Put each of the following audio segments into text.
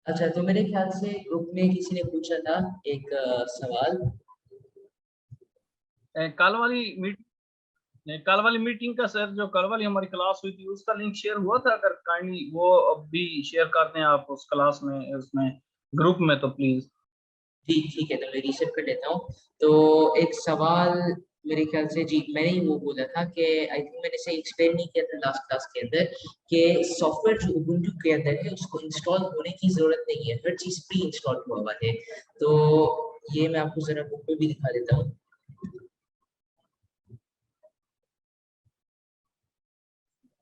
अच्छा, तो मेरे ख्याल से ग्रुप में किसी ने पूछा था एक सवाल। कल वाली कल वाली मीटिंग का सर, जो कल वाली हमारी क्लास हुई थी उसका लिंक शेयर हुआ था, अगर काइंडली वो अब भी शेयर कर दें आप उस क्लास में, उसमें ग्रुप में, तो प्लीज। जी ठीक है, तो मैं रीसेट कर लेता हूँ। तो एक सवाल मेरे ख्याल से, जी मैंने ही वो बोला था कि आई थिंक मैंने सही एक्सप्लेन नहीं किया था लास्ट क्लास के अंदर कि सॉफ्टवेयर जो उबुंटू के अंदर है उसको इंस्टॉल होने की जरूरत नहीं है, हर चीज प्री इंस्टॉल हुआ हुआ है। तो ये मैं आपको जरा बुक में भी दिखा देता हूँ।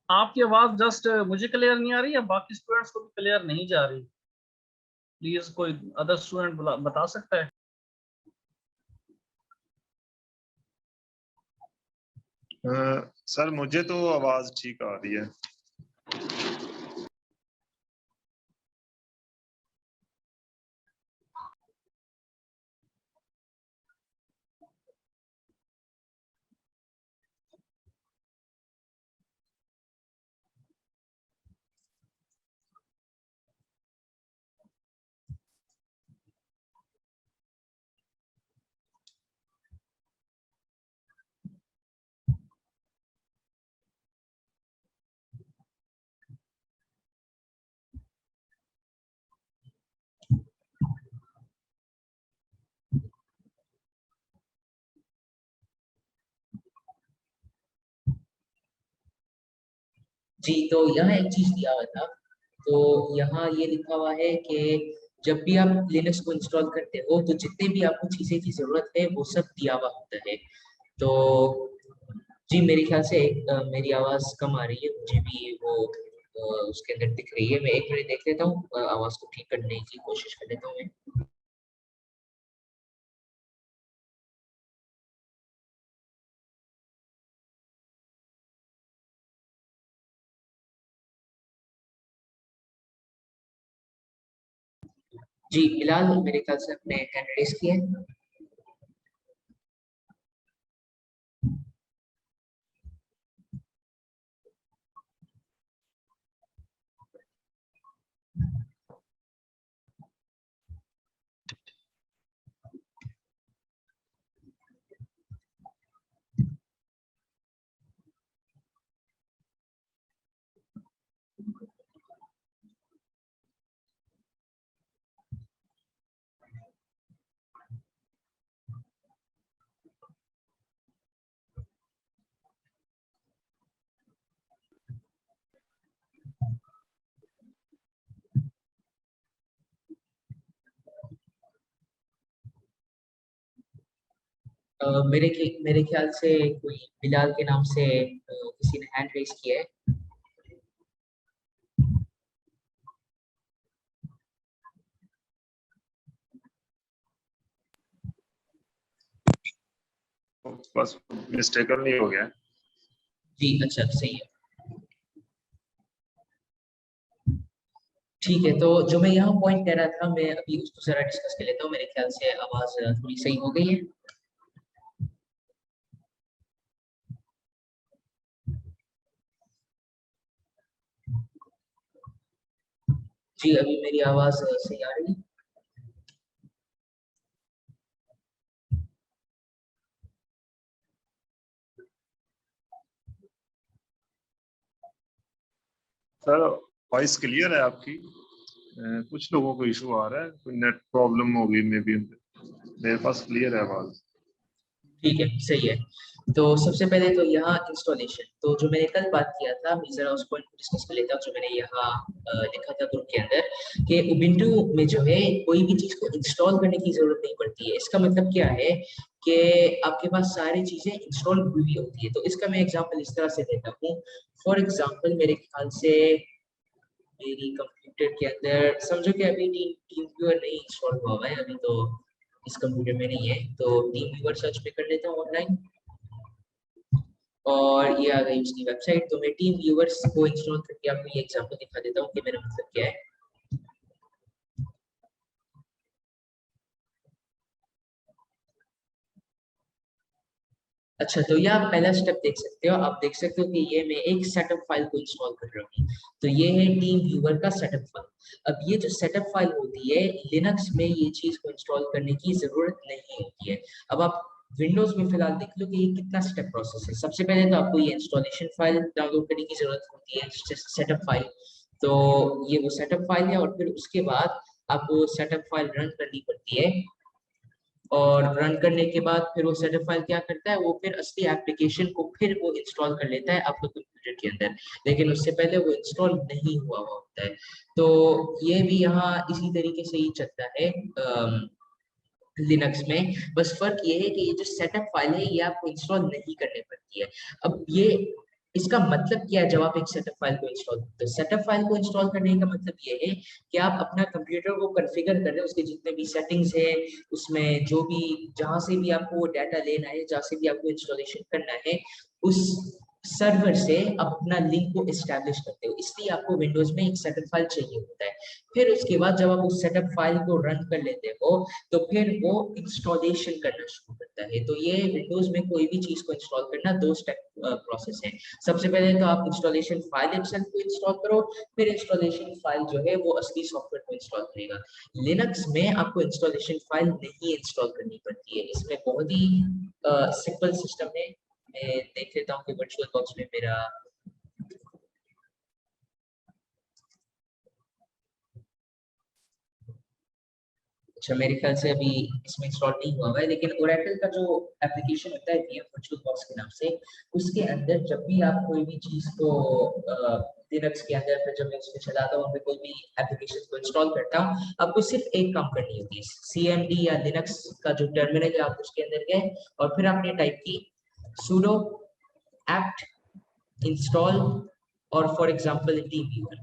आपकी आवाज जस्ट मुझे क्लियर नहीं आ रही है, बाकी स्टूडेंट्स को भी क्लियर नहीं जा रही। प्लीज कोई अदर स्टूडेंट बता सकता है? सर मुझे तो आवाज ठीक आ रही है। जी, तो यहाँ एक चीज दिया हुआ था। तो यहाँ ये लिखा हुआ है कि जब भी आप लिनक्स को इंस्टॉल करते हो तो जितने भी आपको चीजें की जरूरत है वो सब दिया हुआ होता है। तो जी मेरे ख्याल से मेरी आवाज कम आ रही है, मुझे भी वो उसके अंदर दिख रही है। मैं एक मिनट देख लेता हूँ, आवाज को ठीक करने की कोशिश कर लेता हूँ मैं। जी बिलाल, मेरे ख्याल से अपने हैंड रेस किए हैं। मेरे ख्याल से कोई बिलाल के नाम से किसी ने हैंड रेस किया है। बस मिस्टेकनली हो गया। जी अच्छा, सही है। ठीक है, तो जो मैं यहाँ पॉइंट कर रहा था मैं अभी उसको जरा डिस्कस कर लेता हूँ। मेरे ख्याल से आवाज थोड़ी सही हो गई है। जी अभी मेरी आवाज सही आ रही है। सर वॉइस क्लियर है आपकी। कुछ लोगों को इशू आ रहा है, कोई नेट प्रॉब्लम होगी मे बी। मेरे पास क्लियर है आवाज। ठीक है, सही है। तो सबसे पहले तो यहाँ इंस्टॉलेशन, तो जो मैंने कल बात किया था मैं जरा उस पॉइंट को डिस्कस कर लेता हूँ जो मैंने यहाँ लिखा था ग्रुप के अंदर कि उबुंटू में जो है कोई भी चीज को इंस्टॉल करने की जरूरत नहीं पड़ती है। इसका मतलब क्या है कि आपके पास सारी चीजें इंस्टॉल हुई हुई होती है। तो इसका मैं एग्जांपल इस तरह से देता हूँ। फॉर एग्जांपल मेरे ख्याल से मेरी कंप्यूटर के अंदर समझो कि अभी टीम टीम व्यूअर नहीं इंस्टॉल हुआ हुआ है, अभी तो इस कंप्यूटर में नहीं है। तो टीम व्यूअर सर्च पे कर लेता हूँ ऑनलाइन, और ये आ गई उसकी वेबसाइट। तो मैं टीम व्यूअर्स को इंस्टॉल करके आपको ये एग्जांपल दिखा देता हूँ कि मेरा मतलब क्या है। अच्छा, तो ये आप पहला स्टेप देख सकते हो। आप देख सकते हो कि ये मैं एक सेटअप फाइल को इंस्टॉल कर रहा हूँ। तो ये है टीम व्यूअर का सेटअप फाइल। अब ये जो सेटअप फाइल होती है, लिनक्स में ये चीज को इंस्टॉल करने की जरूरत नहीं होती है। अब आप विंडोज में फिलहाल देख लो कि ये कितना स्टेप प्रोसेस है। सबसे पहले तो आपको ये इंस्टॉलेशन फाइल डाउनलोड करने की जरूरत होती है, सेटअप फाइल। तो ये वो सेटअप फाइल है, और फिर उसके बाद आपको सेटअप फाइल रन करनी पड़ती है। और रन करने के बाद फिर वो सेटअप फाइल क्या करता है, वो फिर असली एप्लीकेशन को फिर वो इंस्टॉल कर लेता है आपके कंप्यूटर के अंदर। लेकिन उससे पहले वो इंस्टॉल नहीं हुआ हुआ होता है। तो ये भी यहाँ इसी तरीके से ही चलता है लिनक्स में। बस फर्क ये है कि ये जो सेटअप फाइल है ये आपको इंस्टॉल नहीं करनी पड़ती है। अब ये इसका मतलब क्या है जब आप एक सेटअप फाइल को इंस्टॉल करते हो? सेटअप फाइल को इंस्टॉल करने का मतलब ये है कि आप अपना कंप्यूटर को कॉन्फ़िगर कर रहे हो, उसके जितने भी सेटिंग्स है, उसमें जो भी जहां से भी आपको डाटा लेना है, जहां से भी आपको इंस्टॉलेशन करना है, उस सर्वर से आप अपना लिंक को एस्टैब्लिश करते हो। इसलिए आपको विंडोज में एक सेटअप फाइल चाहिए होता है। फिर उसके बाद जब आप उस सेटअप फाइल को रन कर लेते हो, तो फिर वो इंस्टॉलेशन करना शुरू करता है। तो ये विंडोज में कोई भी चीज को इंस्टॉल करना दो स्टेप प्रोसेस है। सबसे पहले तो आप इंस्टॉलेशन फाइल इटसेल्फ को इंस्टॉल करो, फिर इंस्टॉलेशन फाइल जो है वो असली सॉफ्टवेयर को इंस्टॉल करेगा। लिनक्स में आपको इंस्टॉलेशन फाइल नहीं इंस्टॉल करनी पड़ती है। इसमें बहुत ही सिंपल सिस्टम है। मैं देख लेता हूँ कि वर्चुअल बॉक्स में मेरा अच्छा, मेरे ख्याल से अभी इसमें इंस्टॉल नहीं हुआ हुआ है। लेकिन ओरेकल का जो एप्लीकेशन होता है वीएम वर्चुअल बॉक्स के नाम से, उसके अंदर जब भी आप कोई भी चीज को लिनक्स के अंदर फिर जब मैं उसमें चलाता हूँ, मैं कोई भी एप्लीकेशन को इंस्टॉल करता हूँ, आपको सिर्फ एक काम करनी होती है। सीएमडी या लिनक्स का जो टर्मिनल है, आप उसके अंदर गए और फिर आपने टाइप की sudo apt install और फॉर एग्जांपल TeamViewer।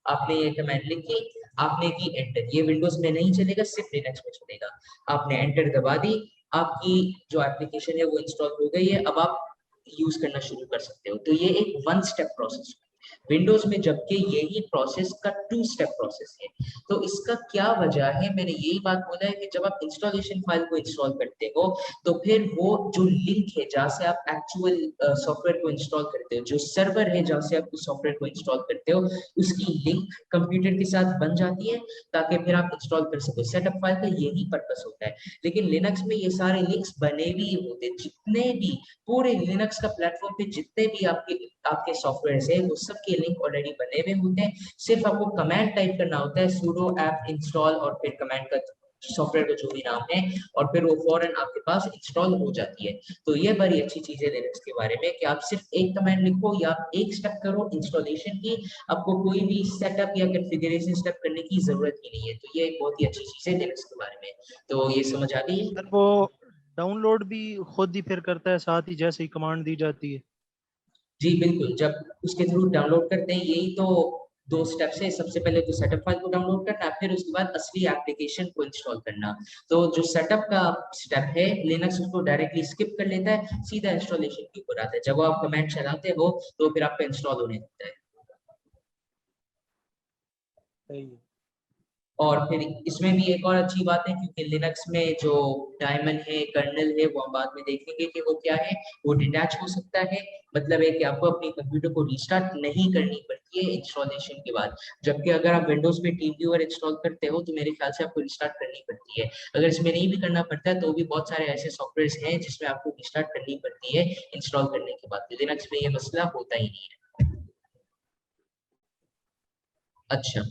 आपने ये कमांड लिखी, आपने की एंटर। ये विंडोज में नहीं चलेगा, सिर्फ लिनक्स में चलेगा। आपने एंटर दबा दी, आपकी जो एप्लीकेशन है वो इंस्टॉल हो गई है। अब आप यूज करना शुरू कर सकते हो। तो ये एक वन स्टेप प्रोसेस है विंडोज में, जबकि यही प्रोसेस का टू स्टेप प्रोसेस है। तो इसका क्या वजह है? मैंने यही बात बोला है कि जब आप इंस्टॉलेशन फाइल को इंस्टॉल करते हो, तो फिर वो जो लिंक है जहां से आप एक्चुअल सॉफ्टवेयर को इंस्टॉल करते हो, जो सर्वर है जहां से आप उस सॉफ्टवेयर को इंस्टॉल करते हो, उसकी लिंक कंप्यूटर के साथ बन जाती है, ताकि फिर आप इंस्टॉल कर सको। सेटअप फाइल का यही पर्पस होता है। लेकिन लिनक्स में ये सारे लिंक्स बने भी होते हैं। जितने भी पूरे लिनक्स का प्लेटफॉर्म पे जितने भी आपके आपके सॉफ्टवेयर है, वो सब के लिंक ऑलरेडी बने हुए होते हैं। सिर्फ आपको कमांड टाइप करना होता है, sudo apt install, और फिर कमांड का सॉफ्टवेयर का जो भी नाम है, और फिर वो फौरन आपके पास इंस्टॉल हो जाती है। तो ये बड़ी अच्छी चीज है लिनक्स के बारे में कि आप सिर्फ एक कमांड लिखो या आप एक स्टेप करो इंस्टॉलेशन की, आपको कोई भी सेटअप या कॉन्फ़िगरेशन स्टेप करने की जरूरत ही नहीं है। तो ये एक बहुत ही अच्छी चीज है लिनक्स के बारे में। तो ये समझ आ गई? सर वो डाउनलोड भी खुद ही फिर करता है साथ ही, जैसे ही कमांड दी जाती है? जी बिल्कुल, जब उसके थ्रू डाउनलोड करते हैं, यही तो दो स्टेप्स है। सबसे पहले तो सेटअप फाइल को डाउनलोड करना, फिर उसके बाद असली एप्लीकेशन को इंस्टॉल करना। तो जो सेटअप का स्टेप है, लिनक्स उसको डायरेक्टली स्किप कर लेता है, सीधा इंस्टॉलेशन के ऊपर आता है। जब आप कमांड चलाते हो तो फिर आपका इंस्टॉल होने लगता है। सही है। और फिर इसमें भी एक और अच्छी बात है, क्योंकि लिनक्स में जो डायमंड है, कर्नल है, वो हम बाद में देखेंगे कि वो क्या है। वो डिटैच हो सकता है, मतलब है कि आपको अपने कंप्यूटर को रिस्टार्ट नहीं करनी पड़ती है इंस्टॉलेशन के बाद। जबकि अगर आप विंडोज में टीम व्यूअर इंस्टॉल करते हो, तो मेरे ख्याल से आपको रिस्टार्ट करनी पड़ती है। अगर इसमें नहीं भी करना पड़ता है, तो भी बहुत सारे ऐसे सॉफ्टवेयर हैं जिसमें आपको रिस्टार्ट करनी पड़ती है इंस्टॉल करने के बाद। लिनक्स में ये मसला होता ही नहीं है। अच्छा,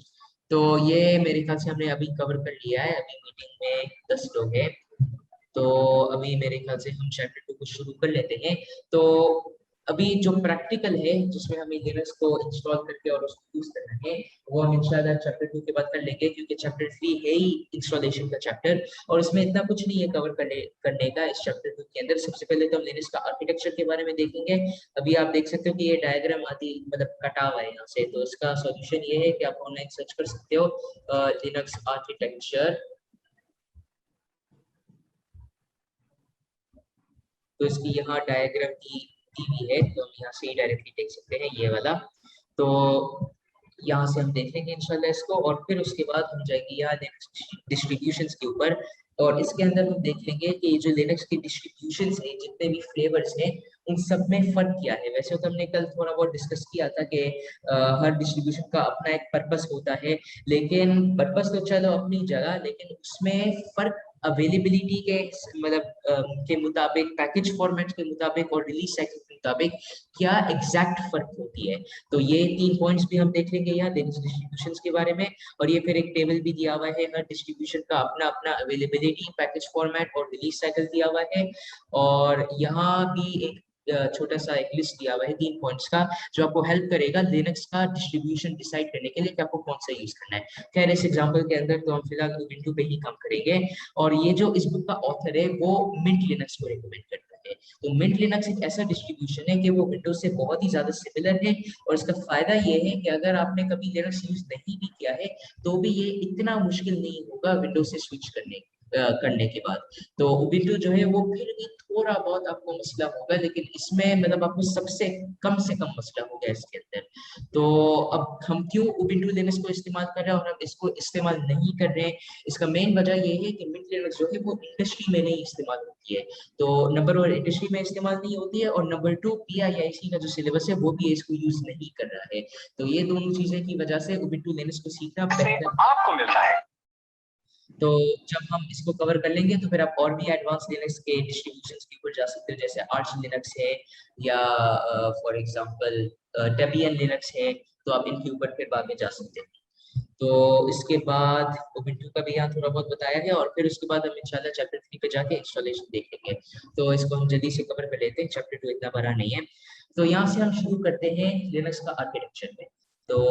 तो ये मेरे ख्याल से हमने अभी कवर कर लिया है। अभी मीटिंग में 10 लोग हैं, तो अभी मेरे ख्याल से हम चैप्टर 2 को शुरू कर लेते हैं। तो अभी जो प्रैक्टिकल है, जिसमें हमें लिनक्स को इंस्टॉल करके और उसको यूज करना है, वो हम इंशाल्लाह चैप्टर 2 के बाद कर लेंगे, क्योंकि चैप्टर 3 है ही इंस्टॉलेशन का चैप्टर, और इसमें इतना कुछ नहीं है कवर करने का। इस चैप्टर 2 के अंदर सबसे पहले तो हम लिनक्स का आर्किटेक्चर के बारे में देखेंगे। अभी आप देख सकते हो कि ये डायग्राम आदि मतलब कटा हुआ है यहाँ से। तो इसका सॉल्यूशन ये है कि आप ऑनलाइन सर्च कर सकते हो लिनक्स आर्किटेक्चर। तो इसकी यहाँ डायग्राम की हुई है, तो हम यहाँ से ही डायरेक्टली देख सकते हैं, ये वाला। तो यहाँ से हम देखेंगे इंशाल्लाह इसको, और फिर उसके बाद हम जाएंगे यहाँ डिस्ट्रीब्यूशंस के ऊपर। और इसके अंदर हम देख लेंगे कि जो लिनक्स के डिस्ट्रीब्यूशन है, जितने भी फ्लेवर्स हैं, उन सब में फर्क क्या है। वैसे तो हमने कल थोड़ा बहुत डिस्कस किया था कि हर डिस्ट्रीब्यूशन का अपना एक पर्पस होता है, लेकिन पर्पस तो चलो अपनी जगह, लेकिन उसमें फर्क अवेलेबिलिटी के के मुताबिक, पैकेज फॉर्मेट के मुताबिक और रिलीज साइकिल के मुताबिक क्या एग्जैक्ट फर्क होती है। तो ये 3 पॉइंट्स भी हम देख लेंगे यहाँ लिनक्स डिस्ट्रीब्यूशंस के बारे में। और ये फिर एक टेबल भी दिया हुआ है, हर डिस्ट्रीब्यूशन का अपना अपना अवेलेबिलिटी, पैकेज फॉर्मेट और रिलीज साइकिल दिया हुआ है। और यहाँ भी एक छोटा सा एक लिस्ट दिया हुआ है 3 पॉइंट्स का, जो आपको हेल्प करेगा लिनक्स का डिस्ट्रीब्यूशन डिसाइड करने के लिए कि आपको कौन सा यूज करना है। खैर इस एग्जांपल के अंदर तो हम फिलहाल उबुंटू पे ही काम करेंगे। और ये जो इस बुक का ऑथर है वो मिंट लिनक्स को रिकमेंड करता है। तो मिंट लिनक्स एक ऐसा डिस्ट्रीब्यूशन है कि वो विंडोज से बहुत ही ज्यादा सिमिलर है। और इसका फायदा ये है कि अगर आपने कभी लिनक्स यूज नहीं भी किया है तो भी ये इतना मुश्किल नहीं होगा विंडोज से स्विच करने के बाद। तो उबुंटू जो है वो फिर भी थोड़ा बहुत आपको मसला होगा, लेकिन इसमें मतलब आपको सबसे कम से कम मसला होगा इसके अंदर। तो अब हम क्यों उबुंटू लिनक्स को इस्तेमाल कर रहे हैं और हम इसको इस्तेमाल नहीं कर रहे हैं, इसका मेन वजह ये है कि मिंट लिनक्स जो है वो इंडस्ट्री में नहीं इस्तेमाल होती है। तो नंबर 1 इंडस्ट्री में इस्तेमाल नहीं होती है, और नंबर 2 PIIC का जो सिलेबस है वो भी इसको यूज नहीं कर रहा है। तो ये दोनों चीजें की वजह से उबुंटू लिनक्स को सीखना बेहतर आपको मिलता है। तो जब हम इसको कवर कर लेंगे तो फिर आप और भी एडवांस लिनक्स के डिस्ट्रीब्यूशंस के ऊपर जा सकते हो, जैसे आर्च लिनक्स है या फॉर एग्जांपल डेबियन लिनक्स है, तो आप इनके ऊपर फिर बाद में जा सकते हैं। तो इसके बाद उबुंटू का भी यहाँ थोड़ा बहुत बताया गया, और फिर उसके बाद हम इंशाल्लाह चैप्टर 3 पे जाके इंस्टॉलेशन देख लेंगे। तो इसको हम जल्दी से कवर कर लेते हैं, चैप्टर 2 इतना बड़ा नहीं है। तो यहाँ से हम शुरू करते हैं लिनक्स का आर्किटेक्चर में। तो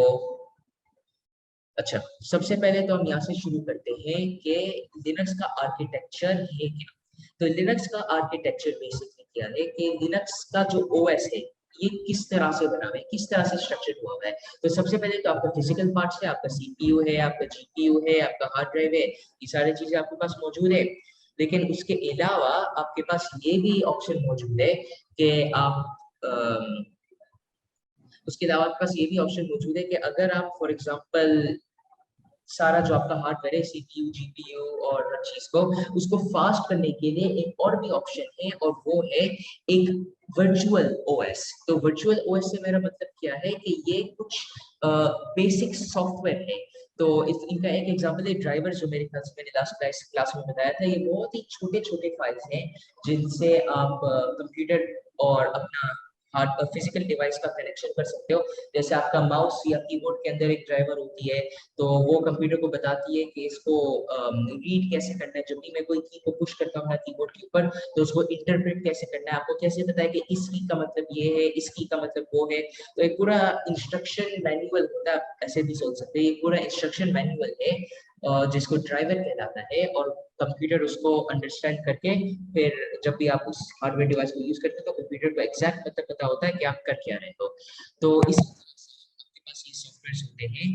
अच्छा, सबसे पहले तो हम यहाँ से शुरू करते हैं कि लिनक्स का आर्किटेक्चर है क्या। तो लिनक्स का आर्किटेक्चर बेसिकली क्या है कि लिनक्स का जो ओएस है ये किस तरह से बना हुआ है, किस तरह से स्ट्रक्चर हुआ हुआ है। तो सबसे पहले तो आपका फिजिकल पार्ट्स है, आपका सीपीयू है, आपका जीपीयू है, आपका हार्ड ड्राइव है, ये सारी चीजें आपके पास मौजूद है। लेकिन उसके अलावा आपके पास ये भी ऑप्शन मौजूद है कि आप उसके अलावा आपके पास ये भी ऑप्शन मौजूद है कि अगर आप फॉर एग्जांपल सारा जो आपका हार्डवेयर है, सीपीयू, जीपीयू और हर चीज को उसको फास्ट करने के लिए एक और भी ऑप्शन है, और वो है एक वर्चुअल ओएस। तो वर्चुअल ओएस से मेरा मतलब क्या है कि ये कुछ बेसिक सॉफ्टवेयर है। तो इनका एक एग्जांपल है ड्राइवर, जो मेरे ख्याल से मैंने लास्ट क्लास में बताया था। ये बहुत ही छोटे छोटे फाइल्स हैं जिनसे आप कंप्यूटर और अपना हार्ड फिजिकल डिवाइस का कनेक्शन कर सकते हो। जैसे आपका माउस या कीबोर्ड के अंदर एक ड्राइवर होती है, तो वो कंप्यूटर को बताती है कि इसको रीड कैसे करना है। जब भी मैं कोई की को पुश करता हूँ कीबोर्ड के ऊपर, तो उसको इंटरप्रेट कैसे करना है, आपको कैसे पता है कि इस की का मतलब ये है, इस की का मतलब वो है। तो एक पूरा इंस्ट्रक्शन मैनुअल होता है, ऐसे भी सोच सकते हैं। ये पूरा इंस्ट्रक्शन मैनुअल है जिसको ड्राइवर कहलाता है, और कंप्यूटर उसको अंडरस्टैंड करके फिर जब भी आप उस हार्डवेयर डिवाइस को यूज करते हो तो कंप्यूटर को एग्जैक्ट मतलब पता होता है कि आप कर क्या रहे हो। तो इस आपके पास ये सॉफ्टवेयर होते हैं,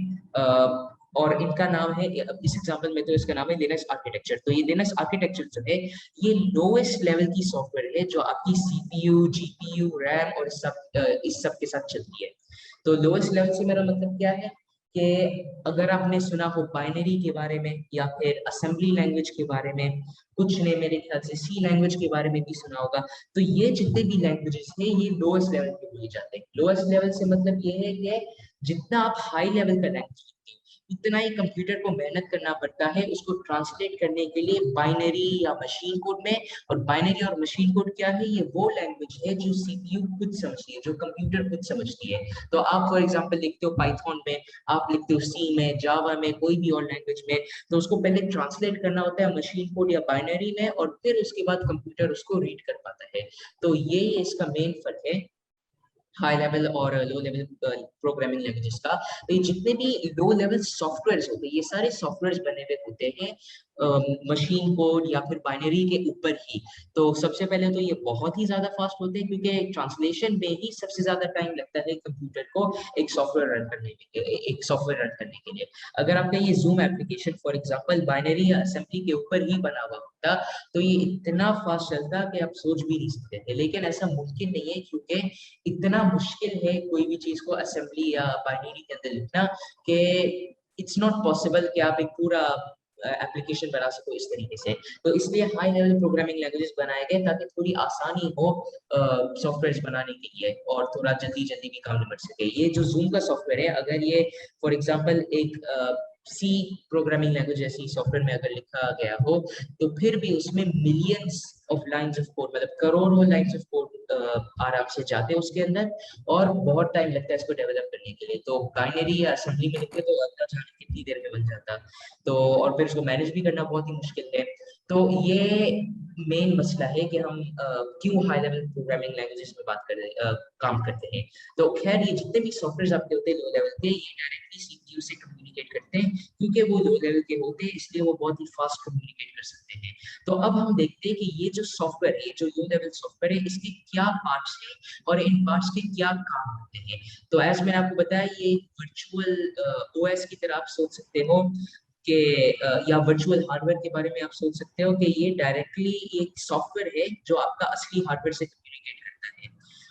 और इनका नाम है, इस एग्जांपल में तो इसका नाम है लिनक्स आर्किटेक्चर। तो ये लिनक्स आर्किटेक्चर जो है ये लोएस्ट लेवल की सॉफ्टवेयर है जो आपकी सीपीयू, जीपीयू, रैम और इस सब के साथ चलती है। तो लोएस्ट लेवल से मेरा मतलब क्या है कि अगर आपने सुना हो बाइनरी के बारे में या फिर असेंबली लैंग्वेज के बारे में, कुछ ने मेरे ख्याल से सी लैंग्वेज के बारे में भी सुना होगा, तो ये जितने भी लैंग्वेजेस हैं ये लोएस्ट लेवल पे बोले जाते हैं। लोएस्ट लेवल से मतलब ये है कि जितना आप हाई लेवल का लैंग्वेज लिखते हो उतना ही कंप्यूटर को मेहनत करना पड़ता है उसको ट्रांसलेट करने के लिए बाइनरी या मशीन कोड में। और बाइनरी और मशीन कोड क्या है, ये वो लैंग्वेज है जो सीपीयू खुद समझती है, जो कंप्यूटर खुद समझती है। तो आप फॉर एग्जांपल लिखते हो पाइथन में, आप लिखते हो सी में, जावा में, कोई भी और लैंग्वेज में, तो उसको पहले ट्रांसलेट करना होता है मशीन कोड या बाइनरी में, और फिर उसके बाद कंप्यूटर उसको रीड कर पाता है। तो ये इसका मेन फर्क है हाई लेवल और लो लेवल प्रोग्रामिंग लैंग्वेजेस का। तो ये जितने भी लो लेवल सॉफ्टवेयर्स होते हैं ये सारे सॉफ्टवेयर्स बने हुए होते हैं मशीन कोड या फिर बाइनरी के ऊपर ही। तो सबसे पहले तो ये बहुत ही ज्यादा फास्ट होते हैं क्योंकि ट्रांसलेशन में ही सबसे ज्यादा टाइम लगता है कंप्यूटर को एक सॉफ्टवेयर रन करने के लिए। अगर आपका ये zoom application for example binary या असेंबली के ऊपर ही बना हुआ होता तो ये इतना फास्ट चलता कि आप सोच भी नहीं सकते थे। लेकिन ऐसा मुमकिन नहीं है क्योंकि इतना मुश्किल है कोई भी चीज को असेंबली या बाइनरी के अंदर लिखना कि इट्स नॉट पॉसिबल कि आप एक पूरा एप्लीकेशन बना सको इस तरीके से। तो इसलिए हाई लेवल प्रोग्रामिंग लैंग्वेजेस बनाए गए ताकि थोड़ी आसानी हो सॉफ्टवेयर्स बनाने के लिए और थोड़ा जल्दी जल्दी भी काम निपट सके। ये जो जूम का सॉफ्टवेयर है, अगर ये फॉर एग्जांपल एक सी प्रोग्रामिंग लैंग्वेज जैसी सॉफ्टवेयर में अगर लिखा गया हो तो फिर भी उसमें millions of lines of code, मतलब करोड़ों लाइंस ऑफ कोड आराम से जाते हैं उसके अंदर और बहुत टाइम लगता है इसको डेवलप करने के लिए। तो बाइनरी या असेंबली में लिखते तो अंदर जाने कितनी देर में बन जाता, तो और फिर इसको मैनेज भी करना बहुत ही मुश्किल है। तो ये मेन मसला है कि हम क्यों हाई लेवल प्रोग्रामिंग लैंग्वेजेस में काम करते हैं। तो खैर ये जितने भी सॉफ्टवेयर आपके होते हैं लो लेवल के, ये डायरेक्टली सीपीयू से कम्युनिकेट करते हैं क्योंकि वो लो लेवल के होते हैं, इसलिए वो बहुत ही फास्ट कम्युनिकेट कर सकते हैं। तो अब हम देखते हैं कि ये जो सॉफ्टवेयर है, जो लो लेवल सॉफ्टवेयर है, इसके क्या पार्ट्स हैं और इन पार्ट्स के क्या काम होते हैं। तो एज मैंने आपको बताया, ये वर्चुअल ओएस की तरह आप सोच सकते हो कि या वर्चुअल हार्डवेयर के बारे में आप सोच सकते हो कि ये डायरेक्टली एक सॉफ्टवेयर है जो आपका असली हार्डवेयर से कम्युनिकेट करता है।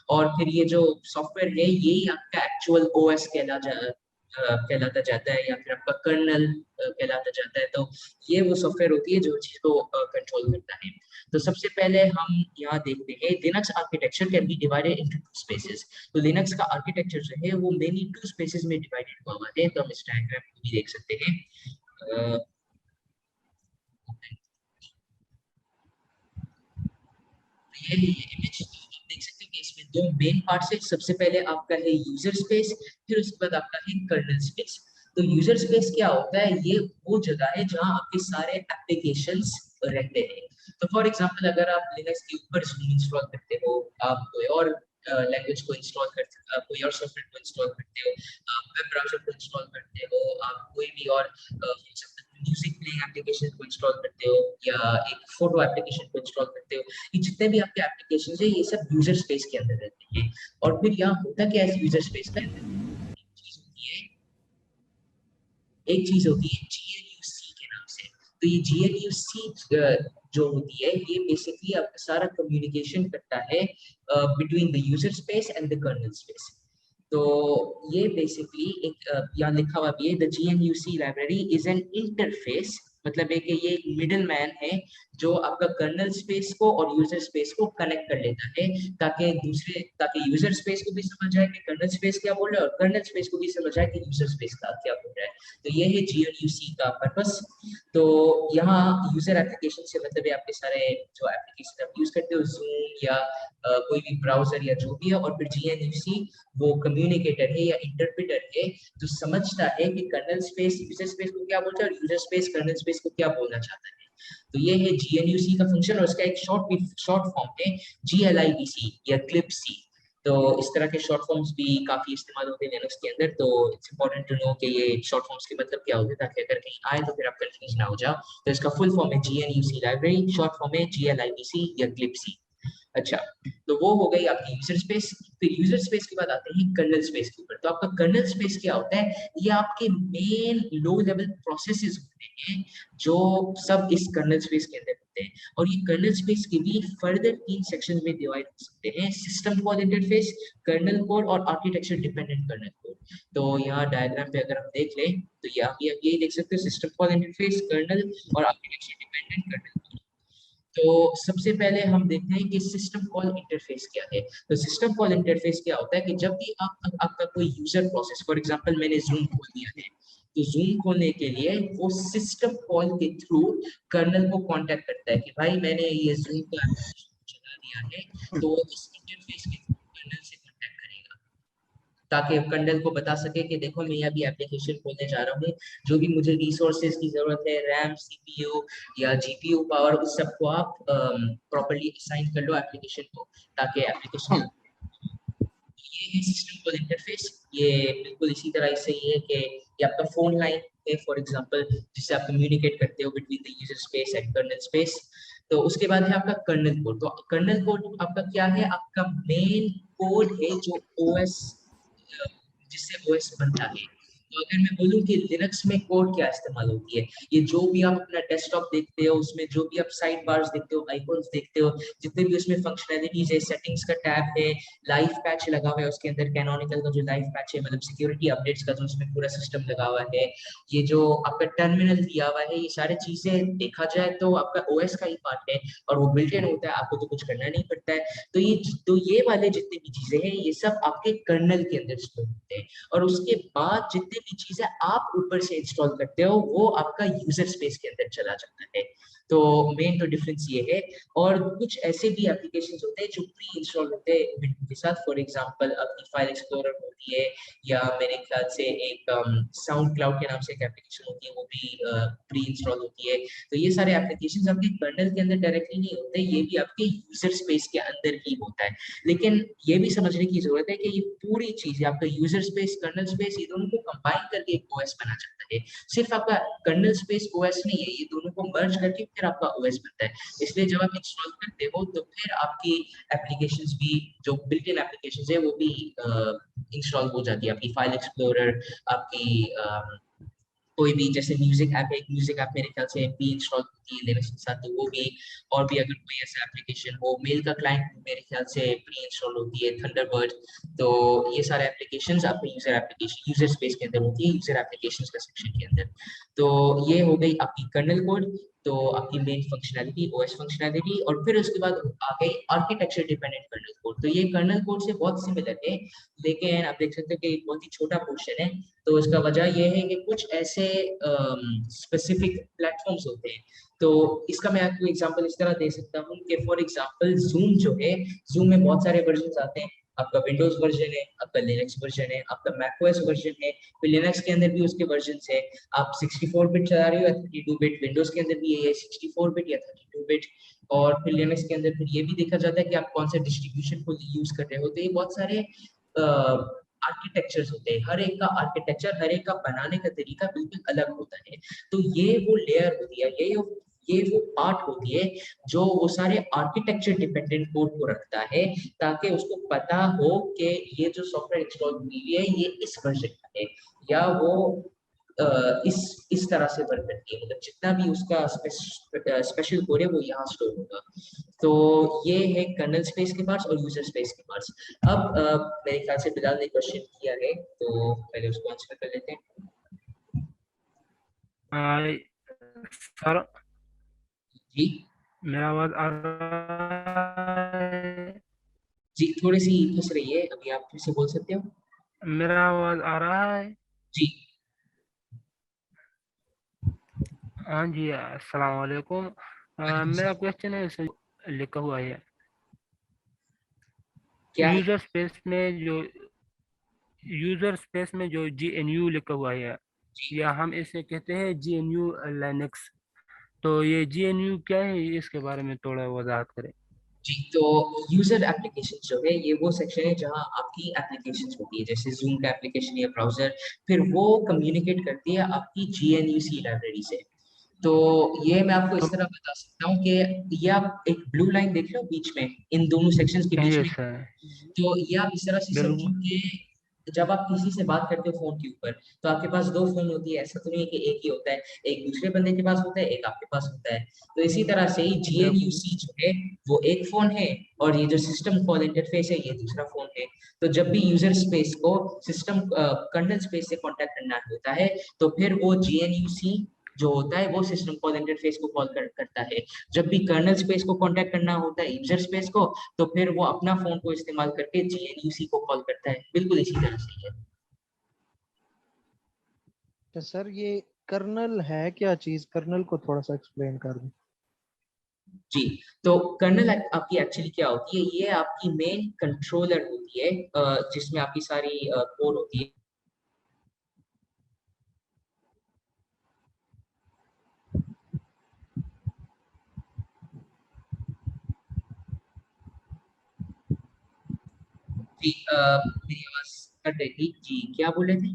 और फिर ये जो सॉफ्टवेयर है यही आपका एक्चुअल ओएस कहलाता जाता है या फिर आपका कर्नल कहलाता जाता है। तो ये वो सॉफ्टवेयर होती है जो चीज को कंट्रोल करता है। तो सबसे पहले हम यहाँ देखते हैं Linux architecture can be divided into two spaces. तो लिनक्स का आर्किटेक्चर जो है वो मेनली टू स्पेसेस में डिवाइडेड हुआ है। तो हम इस डायग्राम को भी देख सकते हैं। ये इमेज देख सकते हैं कि इसमें दो मेन पार्ट्स है। सबसे पहले आपका है यूजर स्पेस, फिर उसके बाद आपका है कर्नल स्पेस। तो यूजर स्पेस क्या होता है? ये वो जगह है जहां आपके सारे एप्लीकेशंस रहते हैं। तो फॉर एग्जांपल अगर आप लिनक्स के ऊपर ज़ूम इंस्टॉल करते हो, आप कोई और लैंग्वेज को इंस्टॉल करते हो, कोई और सॉफ्टवेयर को इंस्टॉल करते हो, आप वेब ब्राउज़र को इंस्टॉल करते हो, आप कोई भी और म्यूजिक प्लेइंग एप्लीकेशन को इंस्टॉल करते हो या एक फोटो एप्लीकेशन को इंस्टॉल करते हो, ये जितने भी आपके एप्लीकेशन है ये सब यूजर स्पेस के अंदर रहते हैं। और फिर यहाँ होता क्या है यूजर स्पेस का? एक चीज होती है GNUC के नाम से। तो ये GNUC जो होती है ये बेसिकली आपका सारा कम्युनिकेशन करता है between the user space and the kernel space. तो ये बेसिकली एक यहाँ लिखा हुआ भी है, the GNUC library is an interface, मतलब है कि ये एक मिडल मैन है जो आपका कर्नल स्पेस को और यूजर स्पेस को कनेक्ट कर लेता है ताकि यूजर स्पेस को भी समझ आए कि कर्नल स्पेस क्या बोल रहा है और कर्नल स्पेस को भी समझ आए कि यूजर स्पेस का क्या बोल रहा है। तो ये है GNUC का पर्पस। तो यहाँ यूजर एप्लीकेशन से मतलब है आपके सारे जो एप्लीकेशन आप यूज करते हो, जूम या कोई भी ब्राउजर या जो भी है, और फिर GNUC वो कम्युनिकेटर है या इंटरप्रेटर है जो समझता है कि कर्नल स्पेस यूजर स्पेस को क्या बोलता है और यूजर स्पेस कर्नल स्पेस को क्या बोलना चाहता है। तो ये है GNUC का फंक्शन और उसका एक शॉर्ट फॉर्म है GLIBC या glibc। तो इस तरह के शॉर्ट फॉर्म्स भी काफी इस्तेमाल होते हैं लिनक्स के अंदर। तो इट्स इंपॉर्टेंट टू नो कि ये शॉर्ट फॉर्म्स के मतलब क्या होते हैं ताकि अगर कहीं आए तो फिर आप कंफ्यूज ना हो जाओ। तो इसका फुल फॉर्म है GNUC लाइब्रेरी, शॉर्ट फॉर्म है GLIBC या glibc। अच्छा, तो वो हो गई आपकी यूजर स्पेस। फिर यूजर स्पेस के बाद आते हैं कर्नल स्पेस के ऊपर। तो आपका कर्नल स्पेस क्या होता है? ये आपके मेन लो लेवल प्रोसेसेस होते हैं जो सब इस कर्नल स्पेस के अंदर होते हैं। और ये कर्नल स्पेस के भी फर्दर 3 सेक्शन में डिवाइड हो सकते हैं: system call interface, kernel code और आर्किटेक्चर डिपेंडेंट कर्नल कोड। तो यहाँ डायग्राम पे अगर हम देख लें तो यहाँ भी आप यही देख सकते हो, सिस्टम कॉल इंटरफेस, कर्नल और आर्किटेक्चर डिपेंडेंट कर्नल कोड। तो सबसे पहले हम देखते हैं कि सिस्टम कॉल इंटरफेस क्या है। तो सिस्टम कॉल इंटरफेस क्या होता है कि जब भी आपका कोई यूजर प्रोसेस, फॉर एग्जांपल मैंने जूम खोल दिया है, तो जूम खोलने के लिए वो सिस्टम कॉल के थ्रू कर्नल को कांटेक्ट करता है कि भाई मैंने ये जूम का चला दिया है, तो इस इंटरफेस के थ्रू कर्नल से कांटेक्ट करेगा ताकि कर्नल को बता सके कि देखो मैं अभी एप्लीकेशन खोलने जा रहा हूँ, जो भी मुझे रिसोर्सेज की जरूरत है, रैम, CPU या GPU पावर, उस सबको आप प्रॉपर्ली असाइन कर लो एप्लीकेशन को ताकि एप्लीकेशन। ये है सिस्टम कॉल इंटरफेस। ये बिल्कुल इसी तरह से ही है कि ये आपका फोन लाइन है फॉर एग्जांपल, जिससे आप कम्युनिकेट करते हो between the user space and kernel space. तो उसके बाद है आपका कर्नल कोड। तो कर्नल कोड आपका क्या है? आपका मेन कोड है जो OS जिससे OS बनता है। तो अगर मैं बोलूँ कि लिनक्स में कोड क्या इस्तेमाल होती है, ये जो भी आप अपना डेस्कटॉप देखते हो, उसमें जो भी आप साइड बार्स देखते हो, आइकॉन्स देखते हो, जितने भी उसमें फंक्शनैलिटीज है, सेटिंग्स का टैब है, लाइव पैच लगा हुआ है उसके अंदर, कैनोनिकल का जो लाइव पैच है, मतलब सिक्योरिटी अपडेट्स का जो उसमें पूरा सिस्टम लगा हुआ है, ये जो आपका टर्मिनल दिया हुआ है, ये सारी चीजें देखा जाए तो आपका ओएस का ही पार्ट है और वो बिल्ट इन होता है, आपको तो कुछ करना नहीं पड़ता है। तो ये वाले जितनी भी चीजें हैं, ये सब आपके कर्नल के अंदर स्टोर होते हैं, और उसके बाद जितनी भी चीजें आप ऊपर से इंस्टॉल करते हो वो आपका यूजर स्पेस के अंदर चला जाता है। तो मेन तो डिफरेंस ये है। और कुछ ऐसे भी एप्लीकेशन होते हैं जो प्री इंस्टॉल होते हैं विंडो के साथ, फॉर एग्जांपल अपनी फाइल एक्सप्लोरर होती है, या मेरे ख्याल से एक साउंड क्लाउड के नाम से एक एप्लीकेशन होती है, वो भी प्री इंस्टॉल होती है। तो ये सारे एप्लीकेशंस आपके कर्नल के अंदर डायरेक्टली नहीं होते, ये भी आपके यूजर स्पेस के अंदर ही होता है। लेकिन ये भी समझने की जरूरत है कि ये पूरी चीज आपका यूजर स्पेस, कर्नल स्पेस, ये दोनों को कंबाइन करके एक ओएस बना जाता है। सिर्फ आपका कर्नल स्पेस ओएस नहीं है, ये दोनों को मर्ज करके फिर आपका ओएस बनता है। इसलिए जब आप इंस्टॉल करते हो तो फिर आपकी एप्लीकेशंस भी, जो बिल्ट इन एप्लीकेशंस है, वो भी इंस्टॉल हो जाती है। आपकी फाइल एक्सप्लोरर, आपकी कोई भी जैसे म्यूजिक ऐप है, एक म्यूजिक ऐप मेरे ख्याल से भी इंस्टॉल होती है लिनक्स के साथ, तो वो भी। और भी अगर कोई ऐसा एप्लीकेशन हो, मेल का क्लाइंट मेरे ख्याल से प्री इंस्टॉल होती है, थंडरबर्ड। तो ये सारे एप्लीकेशंस आपके यूजर एप्लीकेशन, यूजर स्पेस के अंदर होती है, यूजर एप्लीकेशंस का सेक्शन के अंदर। तो ये हो गई आपकी कर्नल कोड, तो आपकी मेन फंक्शनैलिटी, ओएस फंक्शनैलिटी। और फिर उसके बाद आ गई आर्किटेक्चर डिपेंडेंट कर्नल कोड। तो ये कर्नल कोड से बहुत सिमिलर है, लेकिन आप देख सकते हो कि बहुत ही छोटा पोर्शन है। तो इसका वजह यह है कि कुछ ऐसे स्पेसिफिक प्लेटफॉर्म्स होते हैं। तो इसका मैं आपको एग्जांपल इस तरह दे सकता हूँ कि फॉर एग्जांपल जूम जो है, जूम में बहुत सारे वर्जन आते हैं। आपका विंडोज वर्जन है, आपका लिनक्स वर्जन है, आपका मैकओएस वर्जन है, फिर लिनक्स के अंदर भी उसके वर्जन है। आप 64 बिट चला रहे हो या 32 बिट, विंडोज के अंदर भी यही है 64 बिट या 32 बिट। और फिर लिनक्स के अंदर फिर ये भी देखा जाता है कि आप कौन सा डिस्ट्रीब्यूशन को यूज कर रहे हो। तो ये बहुत सारे आर्किटेक्चर्स होते हैं, हर एक का आर्किटेक्चर, हर एक का बनाने का तरीका बिल्कुल अलग होता है। तो ये वो लेयर होती है, ये वो पार्ट होती है जो वो सारे आर्किटेक्चर डिपेंडेंट कोड को रखता है, ताकि उसको पता हो कि ये जो सॉफ्टवेयर इंस्टॉल हुई है ये इस वर्जन का है, या वो इस तरह से वर्क करती है, मतलब जितना भी उसका स्पेशल कोड है वो यहाँ स्टोर होगा। तो ये है कर्नल स्पेस के पार्ट्स और यूजर स्पेस के पार्ट्स। अब मेरे ख्याल से बिलाल ने क्वेश्चन किया है, तो पहले उसको आंसर कर लेते हैं। सर जी मेरा आवाज आ रहा है? जी, थोड़ी सी फंस रही है, अभी आप फिर से बोल सकते हो। मेरा आवाज आ रहा है? जी हाँ जी, अस्सलाम वालेकुम। वालेकुम मेरा सलाम। क्वेश्चन है, इसमें लिखा हुआ है क्या है? यूजर स्पेस में जो GNU लिखा हुआ है, जी या हम इसे कहते हैं GNU लिनक्स। तो ये GNU क्या है, इसके बारे में थोड़ा वजाहत करें। जी, तो यूजर एप्लीकेशन जो है, ये वो सेक्शन है जहाँ आपकी एप्लीकेशन होती है, जैसे जूम का एप्लीकेशन या ब्राउजर, फिर वो कम्युनिकेट करती है आपकी GNUC लाइब्रेरी से। तो ये मैं आपको तो इस तरह बता सकता हूँ कि ये आप एक ब्लू लाइन देख रहे हो बीच में, इन दोनों सेक्शंस के बीच ये में। सर, तो ये आप इस तरह से समझो बिल्कुल। कि जब आप किसी से बात करते हो फोन के ऊपर, तो आपके पास दो फोन होती है, ऐसा तो नहीं है कि एक ही होता है, एक दूसरे बंदे के पास होता है, एक आपके पास होता है। तो इसी तरह से ही बिल्कुल। GNUC जो है वो एक फोन है, और ये जो सिस्टम कॉल इंटरफेस है ये दूसरा फोन है। तो जब भी यूजर स्पेस को सिस्टम कर्नल स्पेस से कांटेक्ट करना होता है, तो फिर वो GNUC जो होता है वो सिस्टम कॉल इंटरफेस को करता है। जब भी कर्नल स्पेस को कांटेक्ट करना होता है यूजर स्पेस को, तो फिर वो अपना फोन को इस्तेमाल करके GNUC को कॉल करता है, बिल्कुल इसी तरह से ही है। तो सर ये कर्नल है क्या चीज, कर्नल को थोड़ा सा एक्सप्लेन कर दें। जी, तो कर्नल आपकी एक्चुअली क्या होती है, ये आपकी मेन कंट्रोलर होती है, जिसमें आपकी सारी कोड होती है। जी मेरी आवाज कट रही थी जी, क्या बोले थे?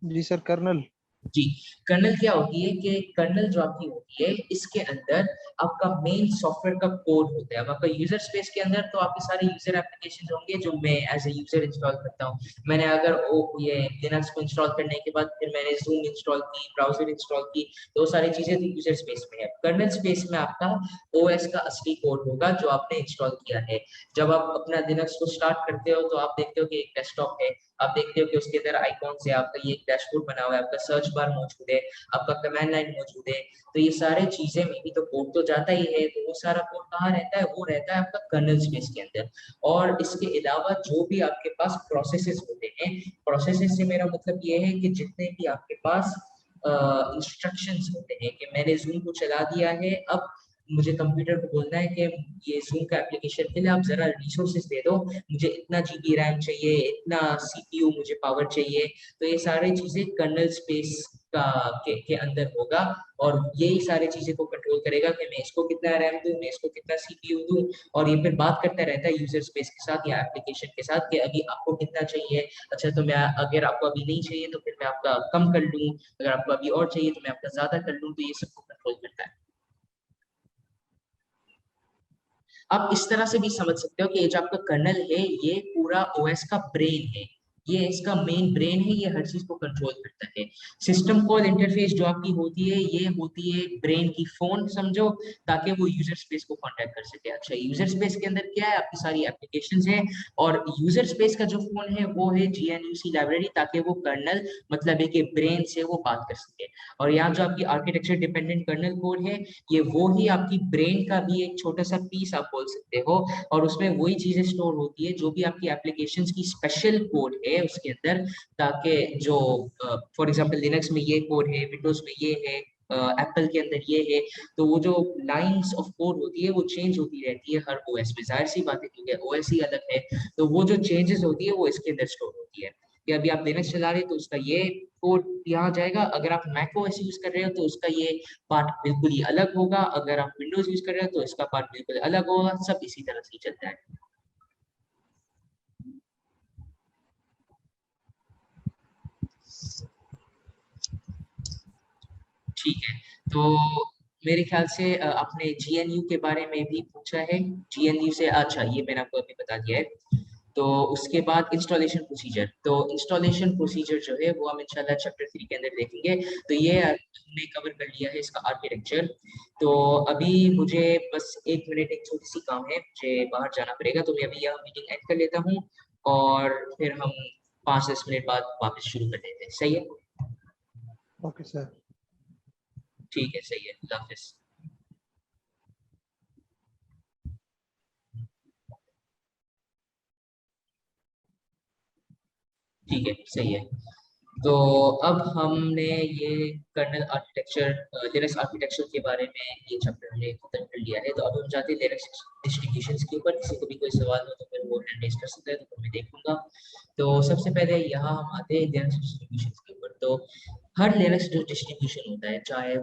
जी सर, कर्नल। जी, कर्नल क्या होती है कि कर्नल जो आपकी होती है इसके अंदर आपका मेन सॉफ्टवेयर का कोड होता है। अब आपका यूजर स्पेस के अंदर तो आपके सारे यूजर एप्लीकेशन होंगे जो मैं एज ए यूजर इंस्टॉल करता हूँ। मैंने अगर ये लिनक्स को इंस्टॉल करने के बाद फिर मैंने जूम इंस्टॉल की, ब्राउजर इंस्टॉल की, तो वो सारी चीजें थी यूजर स्पेस में है। कर्नल स्पेस में आपका ओएस का असली कोड होगा जो आपने इंस्टॉल किया है। जब आप अपना लिनक्स को स्टार्ट करते हो तो आप देखते हो कि एक डेस्कटॉप है, आप देखते हो कि उसके अंदर आइकॉन्स है, आपका ये एक डैशबोर्ड बना हुआ है, आपका सर्च बार मौजूद है, आपका कमांड लाइन मौजूद है। तो ये सारे चीजें में भी तो कोड तो जाता ही है, तो वो सारा कोड कहाँ रहता है? वो रहता है आपका कर्नल स्पेस के अंदर। और इसके अलावा जो भी आपके पास प्रोसेसेस होते हैं, प्रोसेसेस से मेरा मतलब ये है कि जितने भी आपके पास इंस्ट्रक्शंस होते हैं कि मैंने जूम को चला दिया है, अब मुझे कंप्यूटर को बोलना है कि ये जूम का एप्लीकेशन के लिए आप जरा रिसोर्सेज दे दो, मुझे इतना जीबी रैम चाहिए, इतना सीपीयू मुझे पावर चाहिए। तो ये सारी चीजें कर्नल स्पेस के अंदर होगा और यही सारी चीजें को कंट्रोल करेगा कि मैं इसको कितना रैम दूं, मैं इसको कितना सीपीयू दूं। और ये फिर बात करता रहता है यूजर स्पेस के साथ या एप्लीकेशन के साथ कि अभी आपको कितना चाहिए। अच्छा, तो मैं अगर आपको अभी नहीं चाहिए तो फिर मैं आपका कम कर लूं, अगर आपको अभी और चाहिए तो मैं आपका ज्यादा कर लूं। तो ये सबको कंट्रोल करता है। आप इस तरह से भी समझ सकते हो कि ये जो आपका कर्नल है ये पूरा ओएस का ब्रेन है, ये इसका मेन ब्रेन है, ये हर चीज को कंट्रोल करता है। सिस्टम कॉल इंटरफेस जो आपकी होती है ये होती है ब्रेन की फोन समझो, ताकि वो यूजर स्पेस को कांटेक्ट कर सके। अच्छा, यूजर स्पेस के अंदर क्या है? आपकी सारी एप्लीकेशंस है और यूजर स्पेस का जो फोन है वो है जीएनयूसी लाइब्रेरी, ताकि वो कर्नल मतलब है कि ब्रेन से वो बात कर सके। और यहाँ जो आपकी आर्किटेक्चर डिपेंडेंट कर्नल कोड है ये वो ही आपकी ब्रेन का भी एक छोटा सा पीस आप बोल सकते हो, और उसमें वही चीजें स्टोर होती है जो भी आपकी एप्लीकेशंस की स्पेशल कोड है उसके अंदर, ताकि जो फॉर एग्जांपल लिनक्स में ये कोड है, विंडोज में ये है, एप्पल के अंदर ये है, तो वो जो लाइंस ऑफ कोड होती है वो चेंज होती रहती है हर ओएस में। जाहिर सी बात है क्योंकि ओएस ही अलग है, तो वो जो चेंजेस होती है वो इसके अंदर स्टोर होती है। कि अभी आप लिनक्स चला रहे हो तो उसका ये कोड यहाँ जाएगा, अगर आप मैक ओएस यूज कर रहे हो तो उसका ये पार्ट बिल्कुल ही अलग होगा, अगर आप विंडोज यूज कर रहे हो तो इसका पार्ट बिल्कुल अलग होगा। सब इसी तरह से ही चलता है। ठीक है, तो मेरे ख्याल से आपने जीएनयू के बारे में भी पूछा है। जीएनयू से अच्छा ये मैंने आपको अभी बता दिया है। तो उसके बाद इंस्टॉलेशन प्रोसीजर, तो इंस्टॉलेशन प्रोसीजर जो है वो हम इंशाल्लाह चैप्टर 3 के अंदर देखेंगे। तो ये हमने कवर कर लिया है इसका आर्किटेक्चर। तो अभी मुझे बस 1 मिनट एक छोटी सी काम है, मुझे बाहर जाना पड़ेगा, तो मैं अभी यह मीटिंग एंड कर लेता हूँ और फिर हम 5-10 मिनट बाद वापस शुरू कर लेते हैं। सही है? Okay sir. ठीक है, सही है। अल्लाह हाफिज। ठीक है, सही है। तो अब हमने ये कर्नल आर्किटेक्चर, लिनक्स आर्किटेक्चर के बारे में ये चैप्टर हमने खत्म कर लिया है। तो अब हम जाते हैं लिनक्स डिस्ट्रीब्यूशंस के ऊपर। किसी को भी कोई सवाल हो तो फिर वो हैंड रेज कर सकता है, तो फिर मैं देखूंगा। तो सबसे पहले यहाँ हम आते हैं लिनक्स डिस्ट्रीब्यूशंस के ऊपर। तो हर लिनक्स जो डिस्ट्रीब्यूशन होता है, चाहे